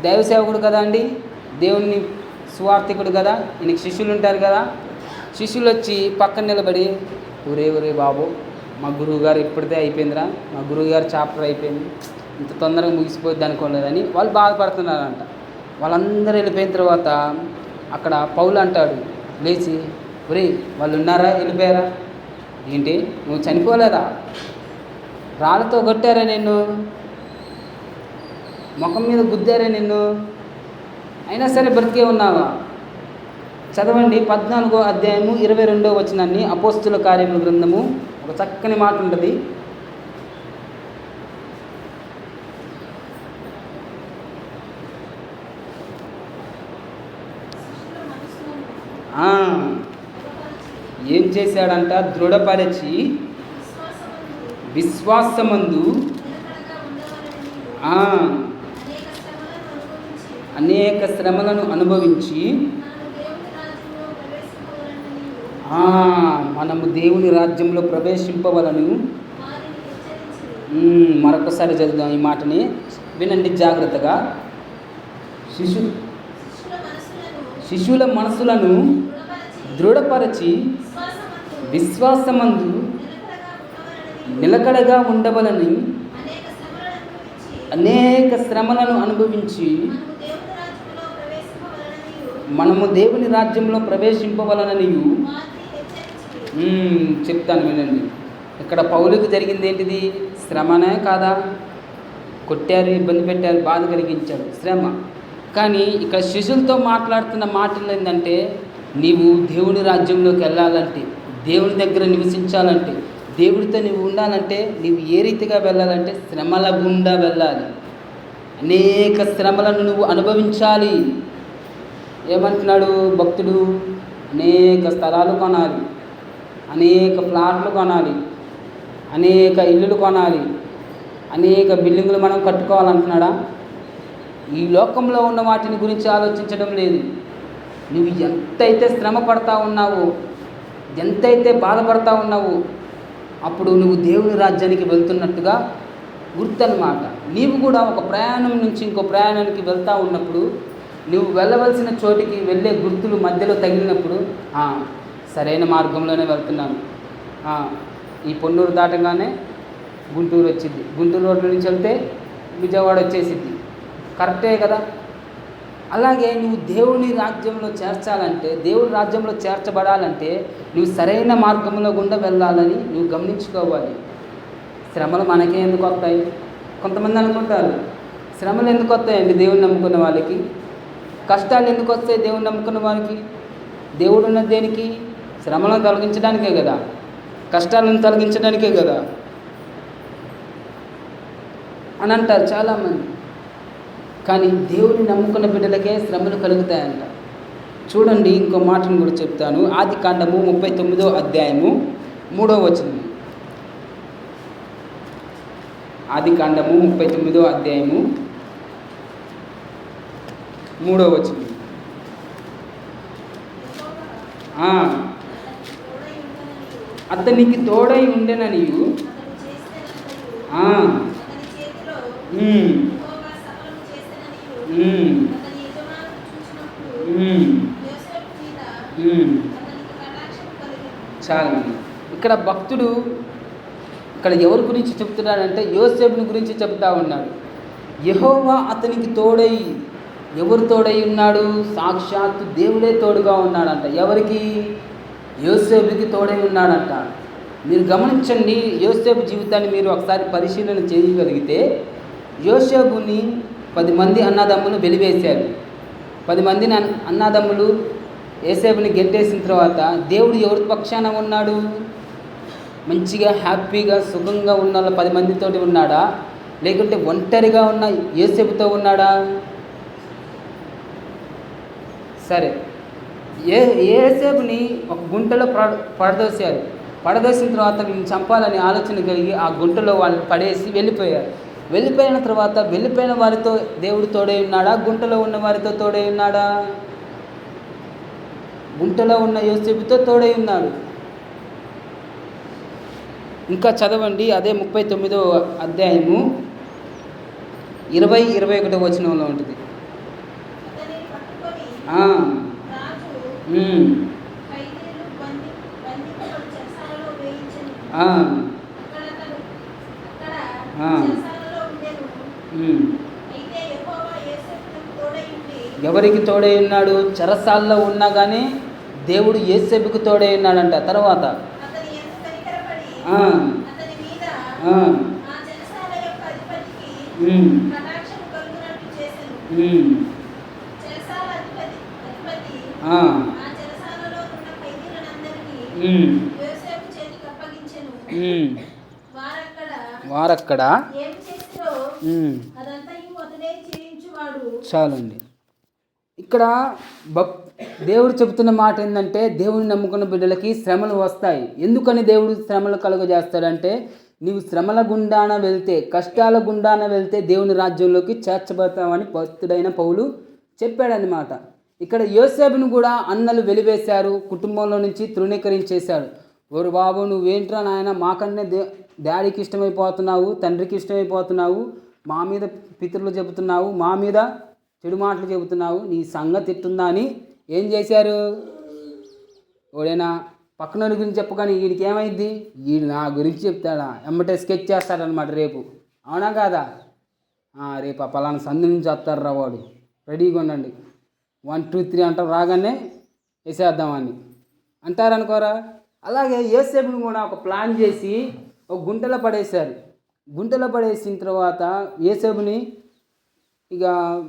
దైవ సేవకుడు కదా అండి, దేవుణ్ణి సువార్థికుడు కదా, ఈయనకి శిష్యులు ఉంటారు కదా. శిష్యులు వచ్చి పక్కన నిలబడి, ఒరే బాబు, మా గురువుగారు ఇప్పటిదే అయిపోయిందిరా, మా గురువుగారు చాప్టర్ అయిపోయింది, ఇంత తొందరగా ముగిసిపోద్ది అనుకోలేదని వాళ్ళు బాధపడుతున్నారంట. వాళ్ళందరూ వెళ్ళిపోయిన తర్వాత అక్కడ పౌలు అంటాడు లేచి, ఒరే వాళ్ళు ఉన్నారా, వెళ్ళిపోయారా? ఏంటి నువ్వు చనిపోలేదా? రాళ్ళతో కొట్టారా నిన్ను, ముఖం మీద గుద్దారా నిన్ను, అయినా సరే బ్రతికే ఉన్నావా? చదవండి 14వ అధ్యాయము 22వ వచనాన్ని, అపోస్తుల కార్యముల గ్రంథము. ఒక చక్కని మాట ఉంటుంది. ఏం చేశాడంట? దృఢపరచి విశ్వాసమందు అనేక శ్రమలను అనుభవించి మనము దేవుని రాజ్యంలో ప్రవేశింపవలను. మరొకసారి చదువుదాం ఈ మాటని, వినండి జాగ్రత్తగా. శిశువుల మనసులను దృఢపరచి విశ్వాసమందు నిలకడగా ఉండవలని అనేక శ్రమలను అనుభవించి మనము దేవుని రాజ్యంలో ప్రవేశింపవలననియు. చెప్తాను వినండి. ఇక్కడ పౌలుకు జరిగింది ఏంటిది? శ్రమనే కాదా? కొట్టారు, ఇబ్బంది పెట్టారు, బాధ కలిగించారు, శ్రమ. కానీ ఇక్కడ శిష్యులతో మాట్లాడుతున్న మాటలు ఏంటంటే, నీవు దేవుని రాజ్యంలోకి వెళ్ళాలంటే, దేవుని దగ్గర నివసించాలంటే, దేవుడితో నువ్వు ఉండాలంటే నీవు ఏ రీతిగా వెళ్ళాలంటే శ్రమల గుండా వెళ్ళాలి. అనేక శ్రమలను నువ్వు అనుభవించాలి. ఏమంటున్నాడు భక్తుడు? అనేక స్థలాలు కొనాలి, అనేక ప్లాట్లు కొనాలి, అనేక ఇల్లులు కొనాలి, అనేక బిల్డింగులు మనం కట్టుకోవాలంటున్నాడా? ఈ లోకంలో ఉన్న వాటిని గురించి ఆలోచించడం లేదు. నువ్వు ఎంతైతే శ్రమ పడతా ఉన్నావో, ఎంతైతే బాధపడతా ఉన్నావో, అప్పుడు నువ్వు దేవుని రాజ్యానికి వెళ్తున్నట్టుగా గుర్తన్నమాట. నీవు కూడా ఒక ప్రయాణం నుంచి ఇంకో ప్రయాణానికి వెళ్తూ ఉన్నప్పుడు, నువ్వు వెళ్ళవలసిన చోటికి వెళ్ళే గుర్తులు మధ్యలో తగిలినప్పుడు, సరైన మార్గంలోనే వెళ్తున్నాను, ఈ పొన్నూరు దాటగానే గుంటూరు వచ్చింది, గుంటూరు రోడ్ల నుంచి వెళ్తే విజయవాడ వచ్చేసిద్ది, కరెక్టే కదా? అలాగే నువ్వు దేవుని రాజ్యంలో చేర్చాలంటే, దేవుని రాజ్యంలో చేర్చబడాలంటే నువ్వు సరైన మార్గంలో గుండా వెళ్ళాలని నువ్వు గమనించుకోవాలి. శ్రమలు మనకే ఎందుకు వస్తాయి? కొంతమంది అనుకుంటారు, శ్రమలు ఎందుకు వస్తాయండి దేవుని నమ్ముకున్న వాళ్ళకి? కష్టాలు ఎందుకు వస్తాయి దేవుని నమ్ముకున్న వారికి? దేవుడు ఉన్నది దేనికి? శ్రమలను తొలగించడానికే కదా. కష్టాలను తొలగించడానికే కదా అని అంటారు చాలామంది. కానీ దేవుడిని నమ్ముకున్న బిడ్డలకే శ్రమలు కలుగుతాయంట. చూడండి, ఇంకో మాటను కూడా చెప్తాను. ఆదికాండము 39వ అధ్యాయము 3వ వచనం. ఆదికాండము 39వ అధ్యాయము 3వ వచనం. అతనికి తోడై ఉండెననియు చాలా. ఇక్కడ భక్తుడు ఇక్కడ ఎవరి గురించి చెప్తున్నాడంటే యోసేపుని గురించి చెప్తా ఉన్నాడు. యెహోవా అతనికి తోడై, ఎవరు తోడై ఉన్నాడు? సాక్షాత్తు దేవుడే తోడుగా ఉన్నాడంట. ఎవరికి? యోసేపుకి తోడై ఉన్నాడంట. మీరు గమనించండి, యోసేపు జీవితాన్ని మీరు ఒకసారి పరిశీలన చేయగలిగితే, యోసేపుని 10 మంది అన్నదమ్ములు వెలివేశారు. 10 మంది అన్నదమ్ములు యోసేపుని గెంటేసిన తర్వాత దేవుడు ఎవరి పక్షాన ఉన్నాడు? మంచిగా హ్యాపీగా సుఖంగా ఉన్న 10 మందితోటి ఉన్నాడా, లేకుంటే ఒంటరిగా ఉన్న యోసేపుతో ఉన్నాడా? సరే, యోసేపుని ఒక గుంటలో పడదోశారు. పడదోసిన తర్వాత వీళ్ళని చంపాలని ఆలోచన కలిగి ఆ గుంటలో వాళ్ళని పడేసి వెళ్ళిపోయారు. వెళ్ళిపోయిన తర్వాత వెళ్ళిపోయిన వారితో దేవుడు తోడై ఉన్నాడా? గుంటలో ఉన్న వారితో తోడై ఉన్నాడా? గుంటలో ఉన్న యోసేపుతో తోడై ఉన్నాడు. ఇంకా చదవండి, అదే 39వ అధ్యాయము 20-21 వచనంలో ఉంటుంది. ఎవరికి తోడై ఉన్నాడు? చెరసాల్లో ఉన్నా కానీ దేవుడు యోసేపుకు తోడై ఉన్నాడంట. తర్వాత వారక్కడ చాలండి. ఇక్కడ దేవుడు చెబుతున్న మాట ఏంటంటే, దేవుని నమ్ముకున్న బిడ్డలకి శ్రమలు వస్తాయి. ఎందుకని దేవుడు శ్రమలు కలుగజేస్తాడంటే, నీవు శ్రమల గుండాన వెళ్తే, కష్టాల గుండాన వెళ్తే దేవుని రాజ్యంలోకి చేర్చబడతామని భక్తుడైన పౌలు చెప్పాడనమాట. ఇక్కడ యోసేపును కూడా అన్నలు వెలివేశారు, కుటుంబంలో నుంచి తృణీకరించేశాడు. ఓరు బాబు, నువ్వేంట్రా నాయన, మాకన్నే డాడీకి ఇష్టమైపోతున్నావు, తండ్రికి ఇష్టమైపోతున్నావు, మా మీద పితరులు చెబుతున్నావు, మా మీద చెడు మాటలు చెబుతున్నావు, నీ సంగతి తిట్టుందా అని ఏం చేశారు? ఓడైనా పక్కన గురించి చెప్పగానే వీడికి ఏమైంది? వీడు నా గురించి చెప్తాడా, ఎమ్మటే స్కెచ్ చేస్తాడనమాట రేపు. అవునా కాదా? రేపు ఆ పలానా సందు నుంచి వస్తారు రా వాడు, రెడీగా ఉండండి, 1 2 3 అంటారు, రాగానే వేసేద్దామని అంటారనుకోరా. అలాగే యోసేపుని కూడా ఒక ప్లాన్ చేసి ఒక గుంటలో పడేశారు. గుంటలో పడేసిన తర్వాత యోసేపుని ఇక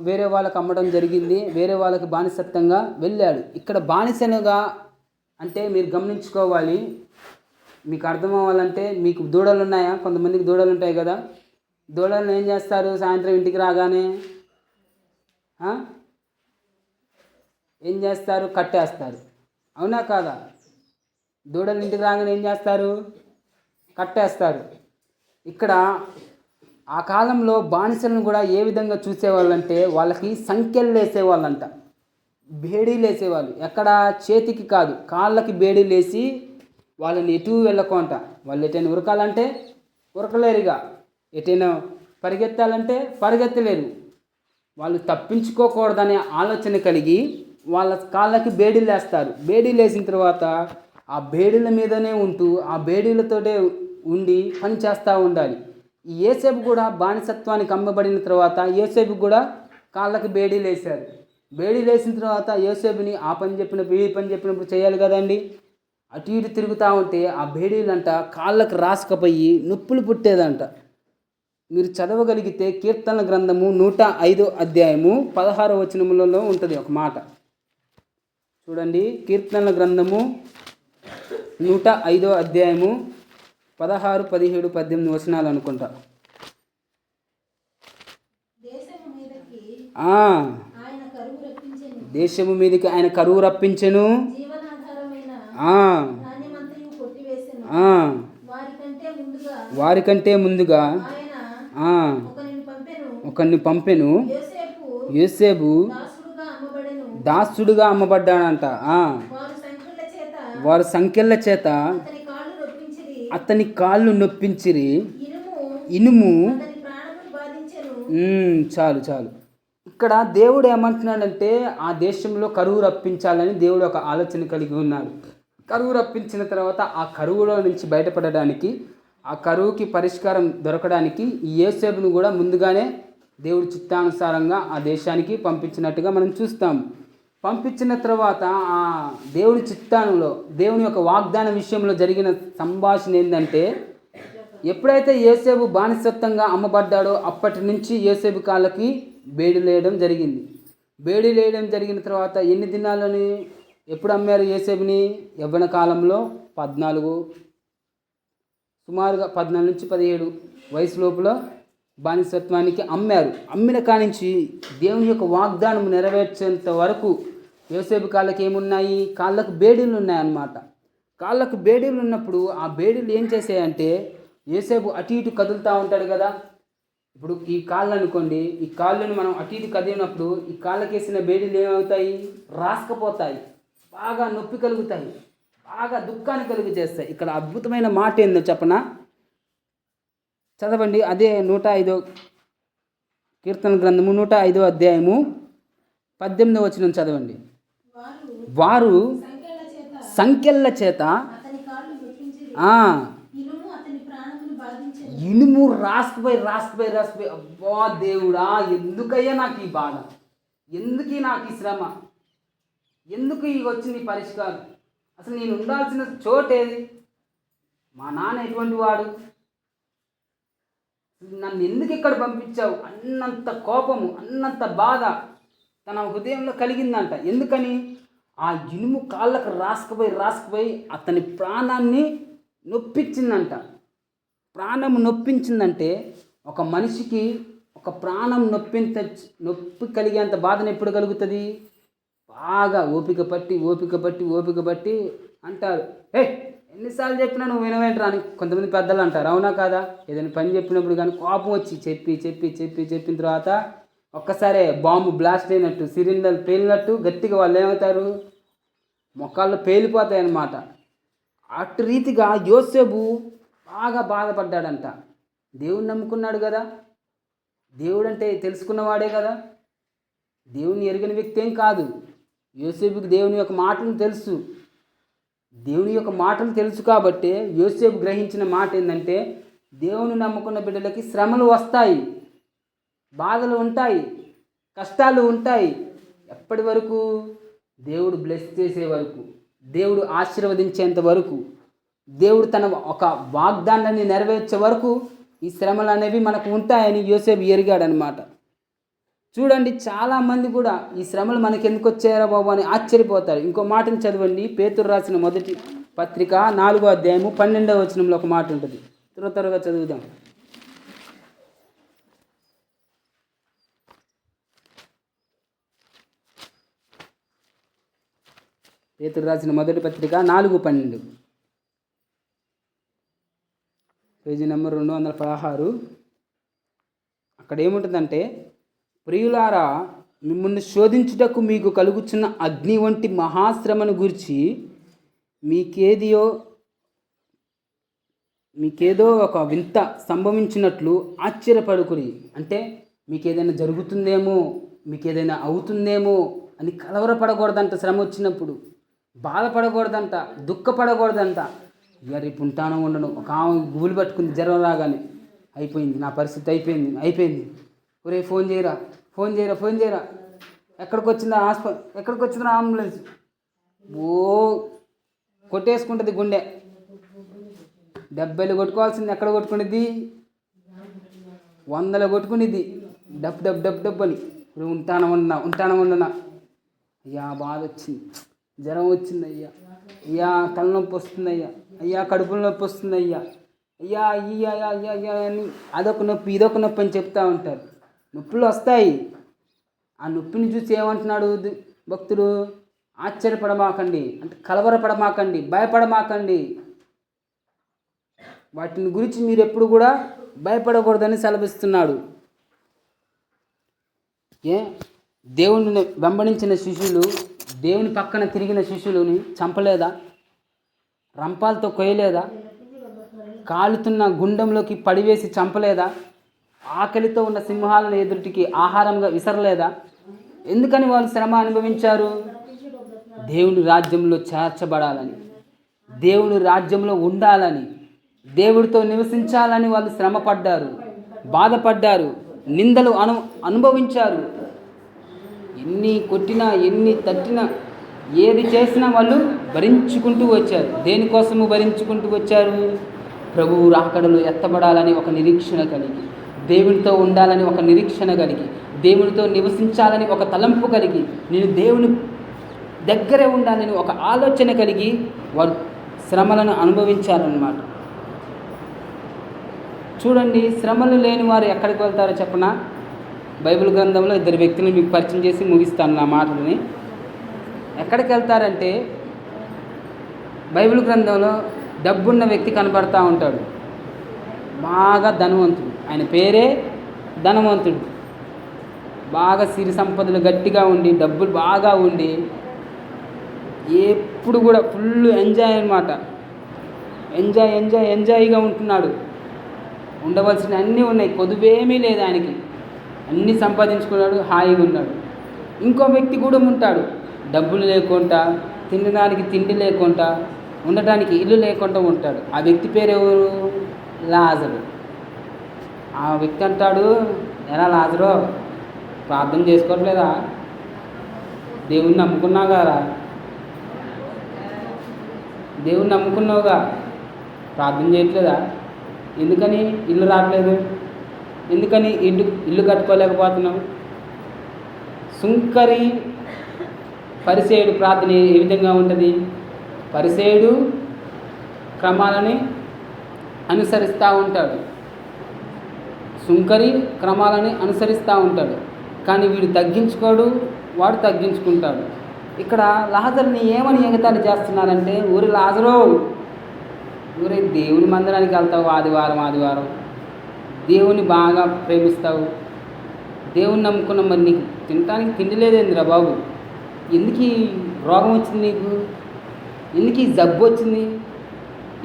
వేరే వాళ్ళకి అమ్మడం జరిగింది. వేరే వాళ్ళకి బానిసత్వంగా వెళ్ళాడు. ఇక్కడ బానిసనుగా అంటే మీరు గమనించుకోవాలి, మీకు అర్థం అవ్వాలంటే, మీకు దూడలు ఉన్నాయా? కొంతమందికి దూడలు ఉంటాయి కదా. దూడలను ఏం చేస్తారు? సాయంత్రం ఇంటికి రాగానే ఏం చేస్తారు? కట్టేస్తారు. అవునా కాదా? దూడలు ఇంటికి రాగానే ఏం చేస్తారు? కట్టేస్తారు. ఇక్కడ ఆ కాలంలో బానిసలను కూడా ఏ విధంగా చూసేవాళ్ళంటే, వాళ్ళకి సంఖ్యలు వేసేవాళ్ళంట, బేడీలు వేసేవాళ్ళు. ఎక్కడ? చేతికి కాదు, కాళ్ళకి బేడీలు వేసి వాళ్ళని ఎటు వెళ్ళకుంట. వాళ్ళు ఎటైనా ఉరకాలంటే ఉరకలేరుగా, ఎటైనా పరిగెత్తాలంటే పరిగెత్తలేరు. వాళ్ళు తప్పించుకోకూడదనే ఆలోచన కలిగి వాళ్ళ కాళ్ళకి బేడీలు వేస్తారు. బేడీలు వేసిన తర్వాత ఆ బేడీల మీదనే ఉంటూ ఆ బేడీలతోటే ఉండి పని చేస్తూ ఉండాలి. ఈ యోసేపు కూడా బానిసత్వానికి అమ్మబడిన తర్వాత యోసేపు కూడా కాళ్ళకి బేడీలు వేశారు. బేడీలు వేసిన తర్వాత యోసేపుని ఆ పని చెప్పినప్పుడు ఈ పని చెప్పినప్పుడు చేయాలి కదండి. అటు ఇటు తిరుగుతూ ఉంటే ఆ బేడీలంట కాళ్ళకు రాసుకపోయి నొప్పులు పుట్టేదంట. మీరు చదవగలిగితే కీర్తనల గ్రంథము 105వ అధ్యాయము 16వ వచనములలో ఉంటుంది ఒక మాట. చూడండి, కీర్తనల గ్రంథము 105వ అధ్యాయము 16, 17, 18 వచనాలు అనుకుంటా. దేశము మీదకి ఆయన కరువు రప్పించెను. వారికంటే ముందుగా ఒకరిని పంపెను. యోసేపు దాసుడుగా అమ్మబడ్డాడంట. వారు సంఖ్యల చేత అతని కాళ్ళు నొప్పించిరి. ఇనుము చాలు చాలు. ఇక్కడ దేవుడు ఏమంటున్నాడంటే ఆ దేశంలో కరువు రప్పించాలని దేవుడు ఒక ఆలోచన కలిగి ఉన్నాడు. కరువు రప్పించిన తర్వాత ఆ కరువులో నుంచి బయటపడడానికి, ఆ కరువుకి పరిష్కారం దొరకడానికి ఈ యోసేపును కూడా ముందుగానే దేవుడి చిత్తానుసారంగా ఆ దేశానికి పంపించినట్టుగా మనం చూస్తాం. పంపించిన తర్వాత ఆ దేవుడి చిత్తానంలో దేవుని యొక్క వాగ్దాన విషయంలో జరిగిన సంభాషణ ఏంటంటే, ఎప్పుడైతే యోసేపు బానిసత్వంగా అమ్మబడ్డాడో అప్పటి నుంచి యోసేపు కాళ్ళకి బేడీలు వేయడం జరిగింది. బేడీలు వేయడం జరిగిన తర్వాత ఎన్ని దినాలని ఎప్పుడు అమ్మారు యోసేపుని? యవ్వన కాలంలో 14, సుమారుగా 14 నుంచి 17 వయసు లోపల బానిసత్వానికి అమ్మారు. అమ్మిన కానించి దేవుని యొక్క వాగ్దానం నెరవేర్చేంత వరకు యోసేపు కాళ్ళకి ఏమున్నాయి? కాళ్ళకు బేడీలు ఉన్నాయన్నమాట. కాళ్ళకు బేడీలు ఉన్నప్పుడు ఆ బేడీలు ఏం చేసాయంటే, యోసేపు అటు ఇటు కదులుతూ ఉంటాడు కదా. ఇప్పుడు ఈ కాళ్ళు అనుకోండి, ఈ కాళ్ళను మనం అటు ఇటు కదిలినప్పుడు ఈ కాళ్ళకేసిన బేడీలు ఏమవుతాయి? రాసుకపోతాయి, బాగా నొప్పి కలుగుతాయి, బాగా దుఃఖాన్ని కలుగు చేస్తాయి. ఇక్కడ అద్భుతమైన మాట ఏందో చెప్పనా? చదవండి. అదే 105 కీర్తన గ్రంథము 105 అధ్యాయము 18 వచనం చదవండి. వారు సంఖ్యల చేత ఇనుము రాసుకుపోయి. అబ్బా దేవుడా, ఎందుకయ్యా నాకు ఈ బాధ, ఎందుకు నాకు ఈ శ్రమ, ఎందుకు ఈ వచ్చింది పరిష్కారం? అసలు నేను ఉండాల్సిన చోటేది? మా నాన్న ఎటువంటి వాడు, నన్ను ఎందుకు ఇక్కడ పంపించావు అన్నంత కోపము, అన్నంత బాధ తన హృదయంలో కలిగిందంట. ఎందుకని? ఆ ఇనుము కాళ్ళకు రాసుకుపోయి అతని ప్రాణాన్ని నొప్పించిందంట. ప్రాణం నొప్పించిందంటే ఒక మనిషికి ఒక ప్రాణం నొప్పి కలిగేంత బాధను ఎప్పుడు కలుగుతుంది? బాగా ఓపిక పట్టి అంటారు. ఎన్నిసార్లు చెప్పినా నువ్వు వినవేంట్రా అని కొంతమంది పెద్దలు అంటారు. అవునా కాదా? ఏదైనా పని చెప్పినప్పుడు కానీ కోపం వచ్చి చెప్పిన తర్వాత ఒక్కసారే బాంబు బ్లాస్ట్ అయినట్టు, సిలిండర్ పేలినట్టు గట్టిగా వాళ్ళు ఏమవుతారు? మొక్కల్లో పేలిపోతాయి అన్నమాట. అటు రీతిగా యోసేపు బాగా బాధపడ్డాడంట. దేవుని నమ్ముకున్నాడు కదా, దేవుడు అంటే తెలుసుకున్నవాడే కదా, దేవుని ఎరిగిన వ్యక్తి ఏం కాదు. యోసేపుకి దేవుని యొక్క మాటలు తెలుసు. దేవుని యొక్క మాటలు తెలుసు కాబట్టి యోసేపు గ్రహించిన మాట ఏంటంటే, దేవుని నమ్ముకున్న బిడ్డలకి శ్రమలు వస్తాయి, బాధలు ఉంటాయి, కష్టాలు ఉంటాయి. ఎప్పటి వరకు? దేవుడు బ్లెస్ చేసే వరకు, దేవుడు ఆశీర్వదించేంత వరకు, దేవుడు తన ఒక వాగ్దానాన్ని నెరవేర్చే వరకు ఈ శ్రమలు అనేవి మనకు ఉంటాయని యోసేపు ఎరిగాడనమాట. చూడండి, చాలామంది కూడా ఈ శ్రమలు మనకి ఎందుకు వచ్చాయో బాబు అని ఆశ్చర్యపోతారు. ఇంకో మాటను చదవండి. పేతురు రాసిన మొదటి పత్రిక 4వ అధ్యాయము 12వ వచనంలో ఒక మాట ఉంటుంది. త్వరగా చదువుదాం. పేతురు రాసిన మొదటి పత్రిక 4:12, పేజీ నెంబర్ 216. అక్కడ ఏముంటుందంటే, ప్రియులారా, మిమ్మల్ని శోధించుటకు మీకు కలుగుచున్న అగ్ని వంటి మహాశ్రమను గురించి మీకేదో ఒక వింత సంభవించినట్లు ఆశ్చర్యపడుకురి. అంటే మీకు ఏదైనా జరుగుతుందేమో, మీకు ఏదైనా అవుతుందేమో అని కలవరపడకూడదంట. శ్రమ వచ్చినప్పుడు బాధపడకూడదంట, దుఃఖపడకూడదంట. ఇక రేపు ఉంటానో ఉండను. ఒక ఆమె గుబులు పట్టుకుంది జ్వరం రాగానే, అయిపోయింది నా పరిస్థితి, అయిపోయింది. ఒరే ఫోన్ చేయరా. ఎక్కడికి వచ్చిందా అంబులెన్స్? ఓ కొట్టేసుకుంటుంది గుండె. 70 కొట్టుకోవాల్సింది ఎక్కడ కొట్టుకునేది? 100 కొట్టుకునేది. డబ్ అని. ఉంటాను ఉండనా. అయ్యా బాధ వచ్చింది, జ్వరం వచ్చింది అయ్యా, తలనొప్పి వస్తుంది అయ్యా, కడుపులో నొప్పి వస్తుంది అయ్యా అయ్యా అయ్యా అయ్యా అయ్యా అని అదొక నొప్పి ఇదొక నొప్పి అని చెప్తూ ఉంటారు. నొప్పులు వస్తాయి. ఆ నొప్పిని చూసి ఏమంటున్నాడు భక్తుడు? ఆశ్చర్యపడమాకండి, అంటే కలవరపడమాకండి, భయపడమాకండి. వాటిని గురించి మీరు ఎప్పుడు కూడా భయపడకూడదని సెలవిస్తున్నాడు. ఏ దేవుని వెంబడించిన శిష్యులు, దేవుని పక్కన తిరిగిన శిష్యులని చంపలేదా? రంపాలతో కొయ్యలేదా? కాలుతున్న గుండంలోకి పడివేసి చంపలేదా? ఆకలితో ఉన్న సింహాలను ఎదుటికి ఆహారంగా విసరలేదా? ఎందుకని వాళ్ళు శ్రమ అనుభవించారు? దేవుని రాజ్యంలో చేర్చబడాలని, దేవుని రాజ్యంలో ఉండాలని, దేవుడితో నివసించాలని వాళ్ళు శ్రమ పడ్డారు, బాధపడ్డారు, నిందలు అనుభవించారు. ఎన్ని కొట్టినా, ఎన్ని తట్టినా, ఏది చేసినా వాళ్ళు భరించుకుంటూ వచ్చారు. దేనికోసము భరించుకుంటూ వచ్చారు? ప్రభువు రాకడలో ఎత్తబడాలని ఒక నిరీక్షణ కలిగి, దేవునితో ఉండాలని ఒక నిరీక్షణ కలిగి, దేవునితో నివసించాలని ఒక తలంపు కలిగి, నేను దేవుని దగ్గరే ఉండాలని ఒక ఆలోచన కలిగి వారు శ్రమలను అనుభవించారన్నమాట. చూడండి, శ్రమలు లేని వారు ఎక్కడికి వెళ్తారో చెప్పనా? బైబిల్ గ్రంథంలో ఇద్దరు వ్యక్తులను మీకు పరిచయం చేసి ముగిస్తాను నా మాటలని. ఎక్కడికి వెళ్తారంటే, బైబిల్ గ్రంథంలో డబ్బున్న వ్యక్తి కనబడతా ఉంటాడు, బాగా ధనవంతుడు. ఆయన పేరే ధనవంతుడు. బాగా సిరి సంపదలు గట్టిగా ఉండి, డబ్బులు బాగా ఉండి, ఎప్పుడు కూడా ఫుల్ ఎంజాయ్ అన్నమాట. ఎంజాయ్ ఎంజాయ్ ఎంజాయ్గా ఉంటున్నాడు. ఉండవలసిన అన్నీ ఉన్నాయి, కొదువేమీ లేదు ఆయనకి. అన్నీ సంపాదించుకున్నాడు, హాయిగా ఉన్నాడు. ఇంకో వ్యక్తి కూడా ఉంటాడు, డబ్బులు లేకుండా, తినడానికి తిండి లేకుండా, ఉండటానికి ఇల్లు లేకుండా ఉంటాడు. ఆ వ్యక్తి పేరు ఎవరు? లాజరు. ఆ వ్యక్తి అంటాడు, ఎలా లాజరు, ప్రార్థన చేసుకోవట్లేదా? దేవుణ్ణి నమ్ముకున్నావు కదా, దేవుణ్ణి నమ్ముకున్నావుగా, ప్రార్థన చేయట్లేదా? ఎందుకని ఇల్లు రావట్లేదు? ఎందుకని ఇల్లు కట్టుకోలేకపోతున్నావు? సుంకరి పరిసేయుడు ప్రార్థన ఏ విధంగా ఉంటుంది? పరిసేయుడు క్రమాలని అనుసరిస్తూ ఉంటాడు, సుంకరి క్రమాలని అనుసరిస్తూ ఉంటాడు. కానీ వీడు తగ్గించుకోడు, వాడు తగ్గించుకుంటాడు. ఇక్కడ లాజరుని ఏమని ఎగతాళి చేస్తున్నారంటే, ఊరి లాజరు, ఊరే దేవుని మందిరానికి వెళ్తావు ఆదివారం, దేవుని బాగా ప్రేమిస్తావు, దేవుని నమ్ముకున్న, మరి నీకు తినటానికి తిండి లేదేందిరా బాబు? ఎందుకు ఈ రోగం వచ్చింది నీకు? ఎందుకు ఈ జబ్బు వచ్చింది?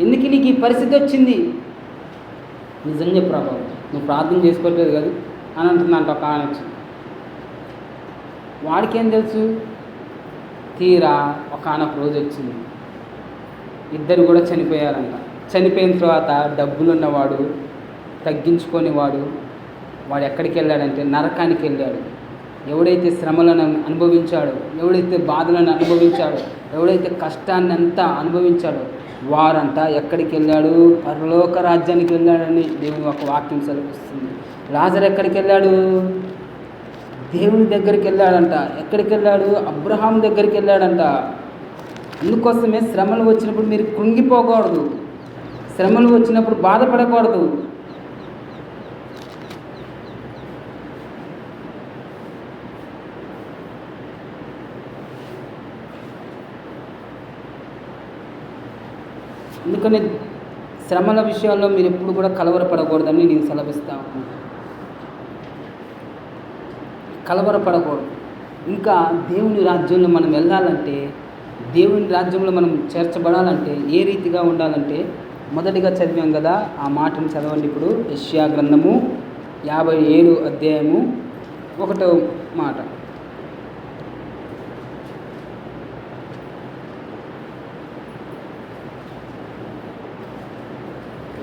ఎందుకు నీకు ఈ పరిస్థితి వచ్చింది? నిజం చెప్పురా బాబు, నువ్వు ప్రార్థన చేసుకోవట్లేదు కదా అని అంటుందంట ఒక ఆయన వచ్చి. వాడికేం తెలుసు? తీరా ఒకనొక రోజు వచ్చింది, ఇద్దరు కూడా చనిపోయారంట. చనిపోయిన తర్వాత డబ్బులున్నవాడు, తగ్గించుకొని వాడు ఎక్కడికి వెళ్ళాడంటే నరకానికి వెళ్ళాడు. ఎవడైతే శ్రమలను అనుభవించాడో, ఎవడైతే బాధలను అనుభవించాడో, ఎవడైతే కష్టాన్ని అంతా అనుభవించాడో వారంతా ఎక్కడికి వెళ్ళాడు? పరలోక రాజ్యానికి వెళ్ళాడని దేవుని ఒక వాక్యం సెలవిస్తుంది. లాజరు ఎక్కడికి వెళ్ళాడు? దేవుని దగ్గరికి వెళ్ళాడంట. ఎక్కడికి వెళ్ళాడు? అబ్రహాం దగ్గరికి వెళ్ళాడంట. అందుకోసమే శ్రమలు వచ్చినప్పుడు మీరు కృంగిపోకూడదు, శ్రమలు వచ్చినప్పుడు బాధపడకూడదు. అందుకని శ్రమల విషయాల్లో మీరు ఎప్పుడు కూడా కలవరపడకూడదని నేను సెలవిస్తాను. కలవరపడకూడదు. ఇంకా దేవుని రాజ్యంలో మనం వెళ్ళాలంటే, దేవుని రాజ్యంలో మనం చేర్చబడాలంటే ఏ రీతిగా ఉండాలంటే, మొదటిగా చదివాం కదా, ఆ మాటను చదవండి. ఇప్పుడు యెషయా గ్రంథము 57 అధ్యాయము 1వ మాట.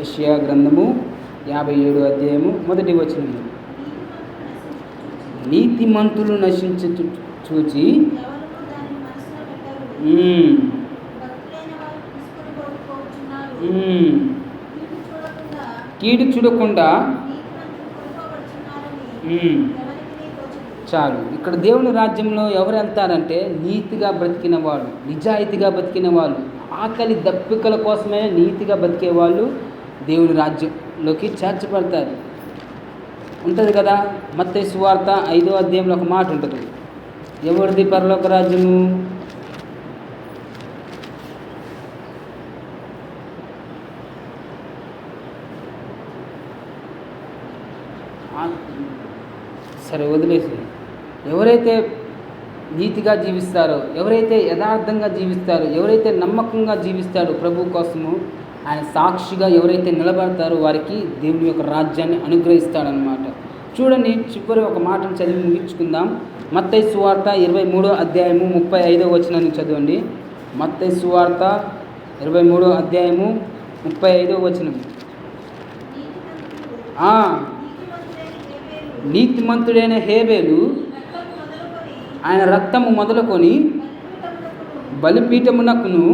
యెషయా గ్రంథము 57 అధ్యాయము 1వ వచనము. నీతిమంతులు నశించు చూచి కీడు చూడకుండా చాలు. ఇక్కడ దేవుని రాజ్యంలో ఎవరు వెళ్తారంటే, నీతిగా బ్రతికిన వాళ్ళు, నిజాయితీగా బ్రతికిన వాళ్ళు, ఆకలి దప్పికల కోసమే నీతిగా బతికే వాళ్ళు దేవుని రాజ్యంలోకి చేర్చబడతారు. ఉంటుంది కదా, మత్తయి సువార్త 5వ అధ్యాయంలో ఒక మాట ఉంటుంది, ఎవరిది పరలోక రాజ్యము? సరే వదిలేసి, ఎవరైతే నీతిగా జీవిస్తారో, ఎవరైతే యథార్థంగా జీవిస్తారో, ఎవరైతే నమ్మకంగా జీవిస్తారో ప్రభు కోసము ఆయన సాక్షిగా ఎవరైతే నిలబడతారో వారికి దేవుని యొక్క రాజ్యాన్ని అనుగ్రహిస్తాడనమాట. చూడండి, చివరి ఒక మాటను చదివి ముగించుకుందాం. మత్తయి సువార్త 23వ అధ్యాయము 35వ వచనాన్ని చదవండి. మత్తయి సువార్త 23వ అధ్యాయము 35వ వచనం. నీతిమంతుడైన హేబేలు ఆయన రక్తము మొదలుకొని బలిపీఠమునకును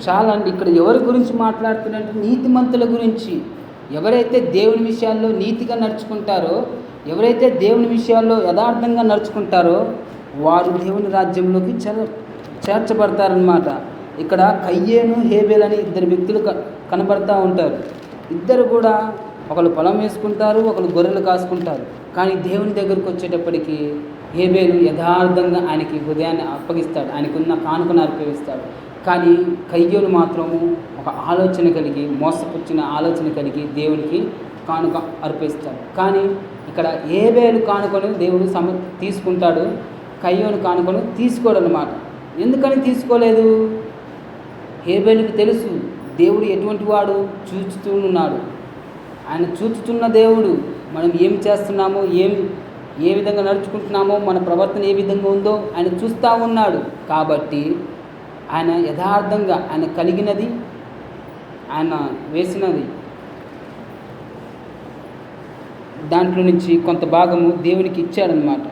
చాలా అండి. ఇక్కడ ఎవరి గురించి మాట్లాడుతున్నారంటే నీతిమంతుల గురించి. ఎవరైతే దేవుని విషయాల్లో నీతిగా నడుచుకుంటారో, ఎవరైతే దేవుని విషయాల్లో యథార్థంగా నడుచుకుంటారో వారు దేవుని రాజ్యంలోకి చేర్చబడతారనమాట. ఇక్కడ కయ్యేను హేబేల్ అని ఇద్దరు వ్యక్తులు కనబడతా ఉంటారు. ఇద్దరు కూడా ఒకరు పొలం వేసుకుంటారు, ఒకరు గొర్రెలు కాసుకుంటారు. కానీ దేవుని దగ్గరికి వచ్చేటప్పటికి హేబేలు యథార్థంగా ఆయనకి హృదయాన్ని అప్పగిస్తాడు, ఆయనకున్న కానుకను అర్పిస్తాడు. కానీ కయ్యేలు మాత్రము ఒక ఆలోచన కలిగి, మోసపుచ్చిన ఆలోచన కలిగి దేవునికి కానుక అర్పిస్తాడు. కానీ ఇక్కడ హేబేలు కానుకను దేవుడు తీసుకుంటాడు, కయ్యోను కానుకను తీసుకోడు అన్నమాట. ఎందుకని తీసుకోలేదు? హేబేలుకి తెలుసు దేవుడు ఎటువంటి వాడు చూచుతూ ఉన్నాడు. ఆయన చూచుతున్న దేవుడు మనం ఏం చేస్తున్నామో, ఏ విధంగా నడుచుకుంటున్నామో, మన ప్రవర్తన ఏ విధంగా ఉందో ఆయన చూస్తూ ఉన్నాడు. కాబట్టి ఆయన యథార్థంగా ఆయన కలిగినది, ఆయన వేసినది దాంట్లో నుంచి కొంత భాగము దేవునికి ఇచ్చాడనమాట.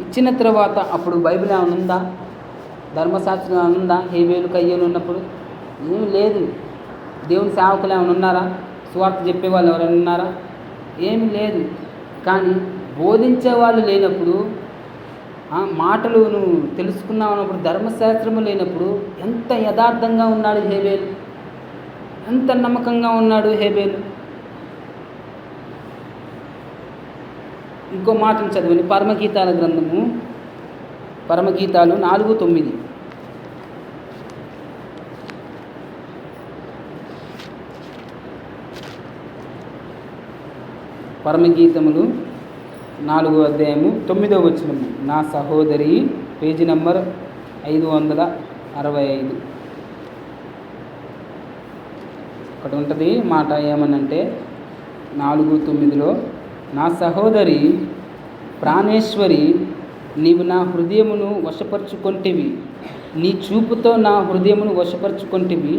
ఇచ్చిన తర్వాత అప్పుడు బైబిల్ ఏమైనా ఉందా? ధర్మశాస్త్రం ఏమైనా ఉందా? హేబేలు కయ్యేలు ఉన్నప్పుడు ఏమి లేదు. దేవుని సేవకులు ఏమైనా ఉన్నారా? సువార్త చెప్పేవాళ్ళు ఎవరైనా ఉన్నారా? ఏమి లేదు. కానీ బోధించే వాళ్ళు లేనప్పుడు, మాటలు నువ్వు తెలుసుకున్నావు అన్నప్పుడు, ధర్మశాస్త్రము లేనప్పుడు ఎంత యథార్థంగా ఉన్నాడు హేబేలు, ఎంత నమ్మకంగా ఉన్నాడు హేబేలు. ఇంకో మాటను చదవండి, పరమగీతాల గ్రంథము, పరమగీతాలు 4:9. పరమగీతములు 4వ అధ్యాయము 9వ వచనము. నా సహోదరి, పేజీ నంబర్ 565. అక్కడ ఉంటుంది మాట ఏమనంటే 4:9లో, నా సహోదరి ప్రాణేశ్వరి, నీవు నా హృదయమును వశపరుచుకొంటివి, నీ చూపుతో నా హృదయమును వశపరుచుకొంటివి,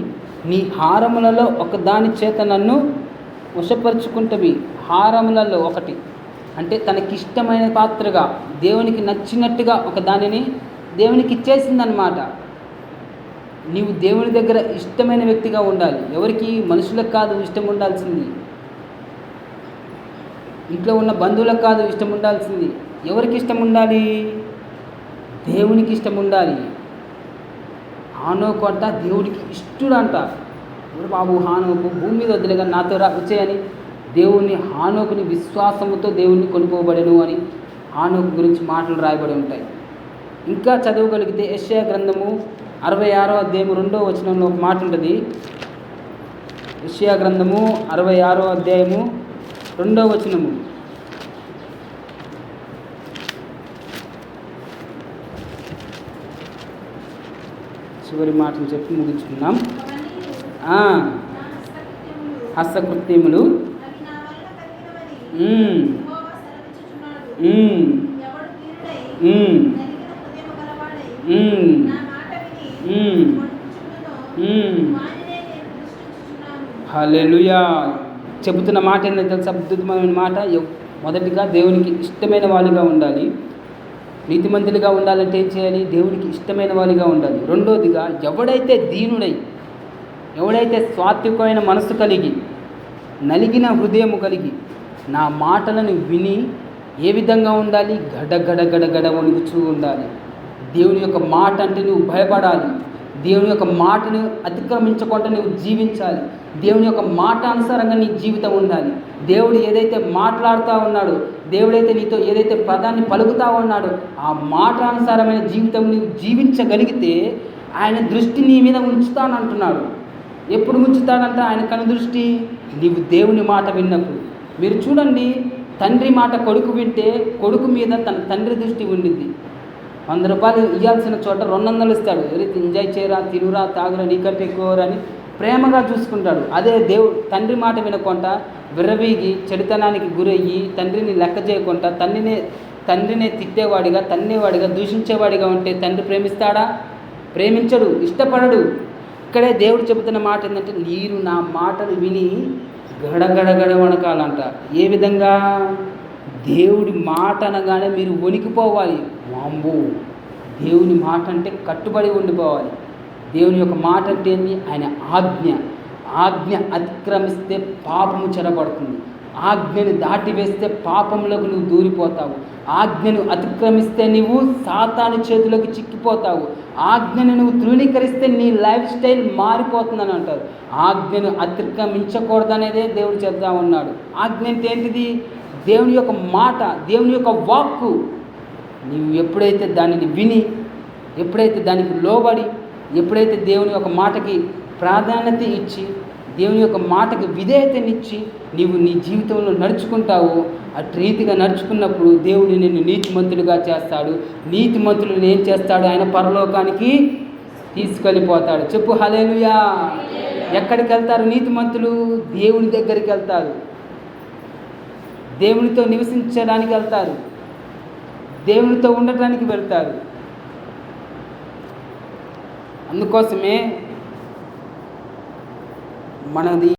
నీ హారములలో ఒకదాని చేత నన్ను వశపరుచుకుంటవి. హారములలో ఒకటి అంటే తనకిష్టమైన పాత్రగా, దేవునికి నచ్చినట్టుగా ఒక దానిని దేవునికి ఇచ్చేసిందనమాట. నీవు దేవుని దగ్గర ఇష్టమైన వ్యక్తిగా ఉండాలి. ఎవరికి? మనుషులకు కాదు ఇష్టం ఉండాల్సింది, ఇంట్లో ఉన్న బంధువులకు కాదు ఇష్టం ఉండాల్సింది. ఎవరికి ఇష్టం ఉండాలి? దేవునికి ఇష్టం ఉండాలి. హానోకు అంట దేవుడికి ఇష్టడు అంట. బాబు హానోకు భూమి మీద వదిలేగా నాతో వచ్చేయని దేవుని హానోకుని విశ్వాసముతో దేవుణ్ణి కొనుక్కోబడెను అని హానోకు గురించి మాటలు రాయబడి ఉంటాయి. ఇంకా చదవగలిగితే యెషయా గ్రంథము 66వ అధ్యాయము 2వ వచనంలో ఒక మాట ఉంటుంది. యెషయా గ్రంథము 66వ అధ్యాయము 2వ వచనము. చివరి మాటలు చెప్పి ముగించుకున్నాం. హస్తకృత్యములు హల్లెలూయా. చెబుతున్న మాట ఏంటంటే తెలుసా? అద్భుతమైన మాట. మొదటిగా దేవునికి ఇష్టమైన వాళ్ళుగా ఉండాలి. నీతిమంతులుగా ఉండాలంటే ఏం చేయాలి? దేవునికి ఇష్టమైన వాళ్ళుగా ఉండాలి. రెండోదిగా ఎవడైతే దీనుడై, ఎవడైతే సాత్వికమైన మనసు కలిగి, నలిగిన హృదయము కలిగి నా మాటలను విని ఏ విధంగా ఉండాలి? గడ వణుకుచూ ఉండాలి. దేవుని యొక్క మాట అంటే నువ్వు భయపడాలి. దేవుని యొక్క మాటను అతిక్రమించకుండా నువ్వు జీవించాలి. దేవుని యొక్క మాట అనుసారంగా నీ జీవితం ఉండాలి. దేవుడు ఏదైతే మాట్లాడుతూ ఉన్నాడో, దేవుడైతే నీతో ఏదైతే పదాన్ని పలుకుతా ఉన్నాడో, ఆ మాట అనుసారమైన జీవితం నువ్వు జీవించగలిగితే ఆయన దృష్టి నీ మీద ఉంచుతానంటున్నాడు. ఎప్పుడు ఉంచుతాడంట? ఆయన కను దృష్టి నీవు దేవుని మాట విన్నప్పుడు. మీరు చూడండి, తండ్రి మాట కొడుకు వింటే కొడుకు మీద తన తండ్రి దృష్టి ఉండింది. 100 రూపాయలు ఇవ్వాల్సిన చోట 200 ఇస్తాడు. ఎవరైతే ఎంజాయ్ చేయరా, తినురా, తాగురా, నీకంటే ఎక్కువరా అని ప్రేమగా చూసుకుంటాడు. అదే దేవుడు తండ్రి మాట వినకుండా విర్రవీగి చెడుతనానికి గురయ్యి తండ్రిని లెక్క చేయకుండా తండ్రినే తిట్టేవాడిగా, తన్నేవాడిగా, దూషించేవాడిగా ఉంటే తండ్రి ప్రేమిస్తాడా? ప్రేమించడు, ఇష్టపడడు. ఇక్కడే దేవుడు చెబుతున్న మాట ఏంటంటే, మీరు నా మాటలు విని గడగడ వణకాలంట. ఏ విధంగా? దేవుడి మాట అనగానే మీరు వణికిపోవాలి. వామ్మో, దేవుని మాట అంటే కట్టుబడి ఉండిపోవాలి. దేవుని యొక్క మాట అంటే ఏంటి? ఆయన ఆజ్ఞ అతిక్రమిస్తే పాపము చెరబడుతుంది. ఆజ్ఞను దాటివేస్తే పాపంలోకి నువ్వు దూరిపోతావు. ఆజ్ఞను అతిక్రమిస్తే నువ్వు సాతాను చేతిలోకి చిక్కిపోతావు. ఆజ్ఞను నువ్వు తృణీకరిస్తే నీ లైఫ్ స్టైల్ మారిపోతుందని అంటారు. ఆజ్ఞను అతిక్రమించకూడదనేదే దేవుడు చెప్తా ఉన్నాడు. ఆజ్ఞ అంటే ఏంటిది? దేవుని యొక్క మాట, దేవుని యొక్క వాక్కు. నీవు ఎప్పుడైతే దానిని విని, ఎప్పుడైతే దానికి లోబడి, ఎప్పుడైతే దేవుని యొక్క మాటకి ప్రాధాన్యత ఇచ్చి, దేవుని యొక్క మాటకి విధేయతనిచ్చి నీవు నీ జీవితంలో నడుచుకుంటావో, అటు రీతిగా నడుచుకున్నప్పుడు దేవుడు నిన్ను నీతిమంతుడిగా చేస్తాడు. నీతిమంతులను ఏం చేస్తాడు? ఆయన పరలోకానికి తీసుకెళ్ళిపోతాడు. చెప్పు హల్లెలూయా. ఎక్కడికి వెళ్తారు నీతిమంతులు? దేవుని దగ్గరికి వెళ్తారు. దేవునితో నివసించడానికి వెళ్తారు. దేవునితో ఉండటానికి వెళ్తారు. అందుకోసమే మనది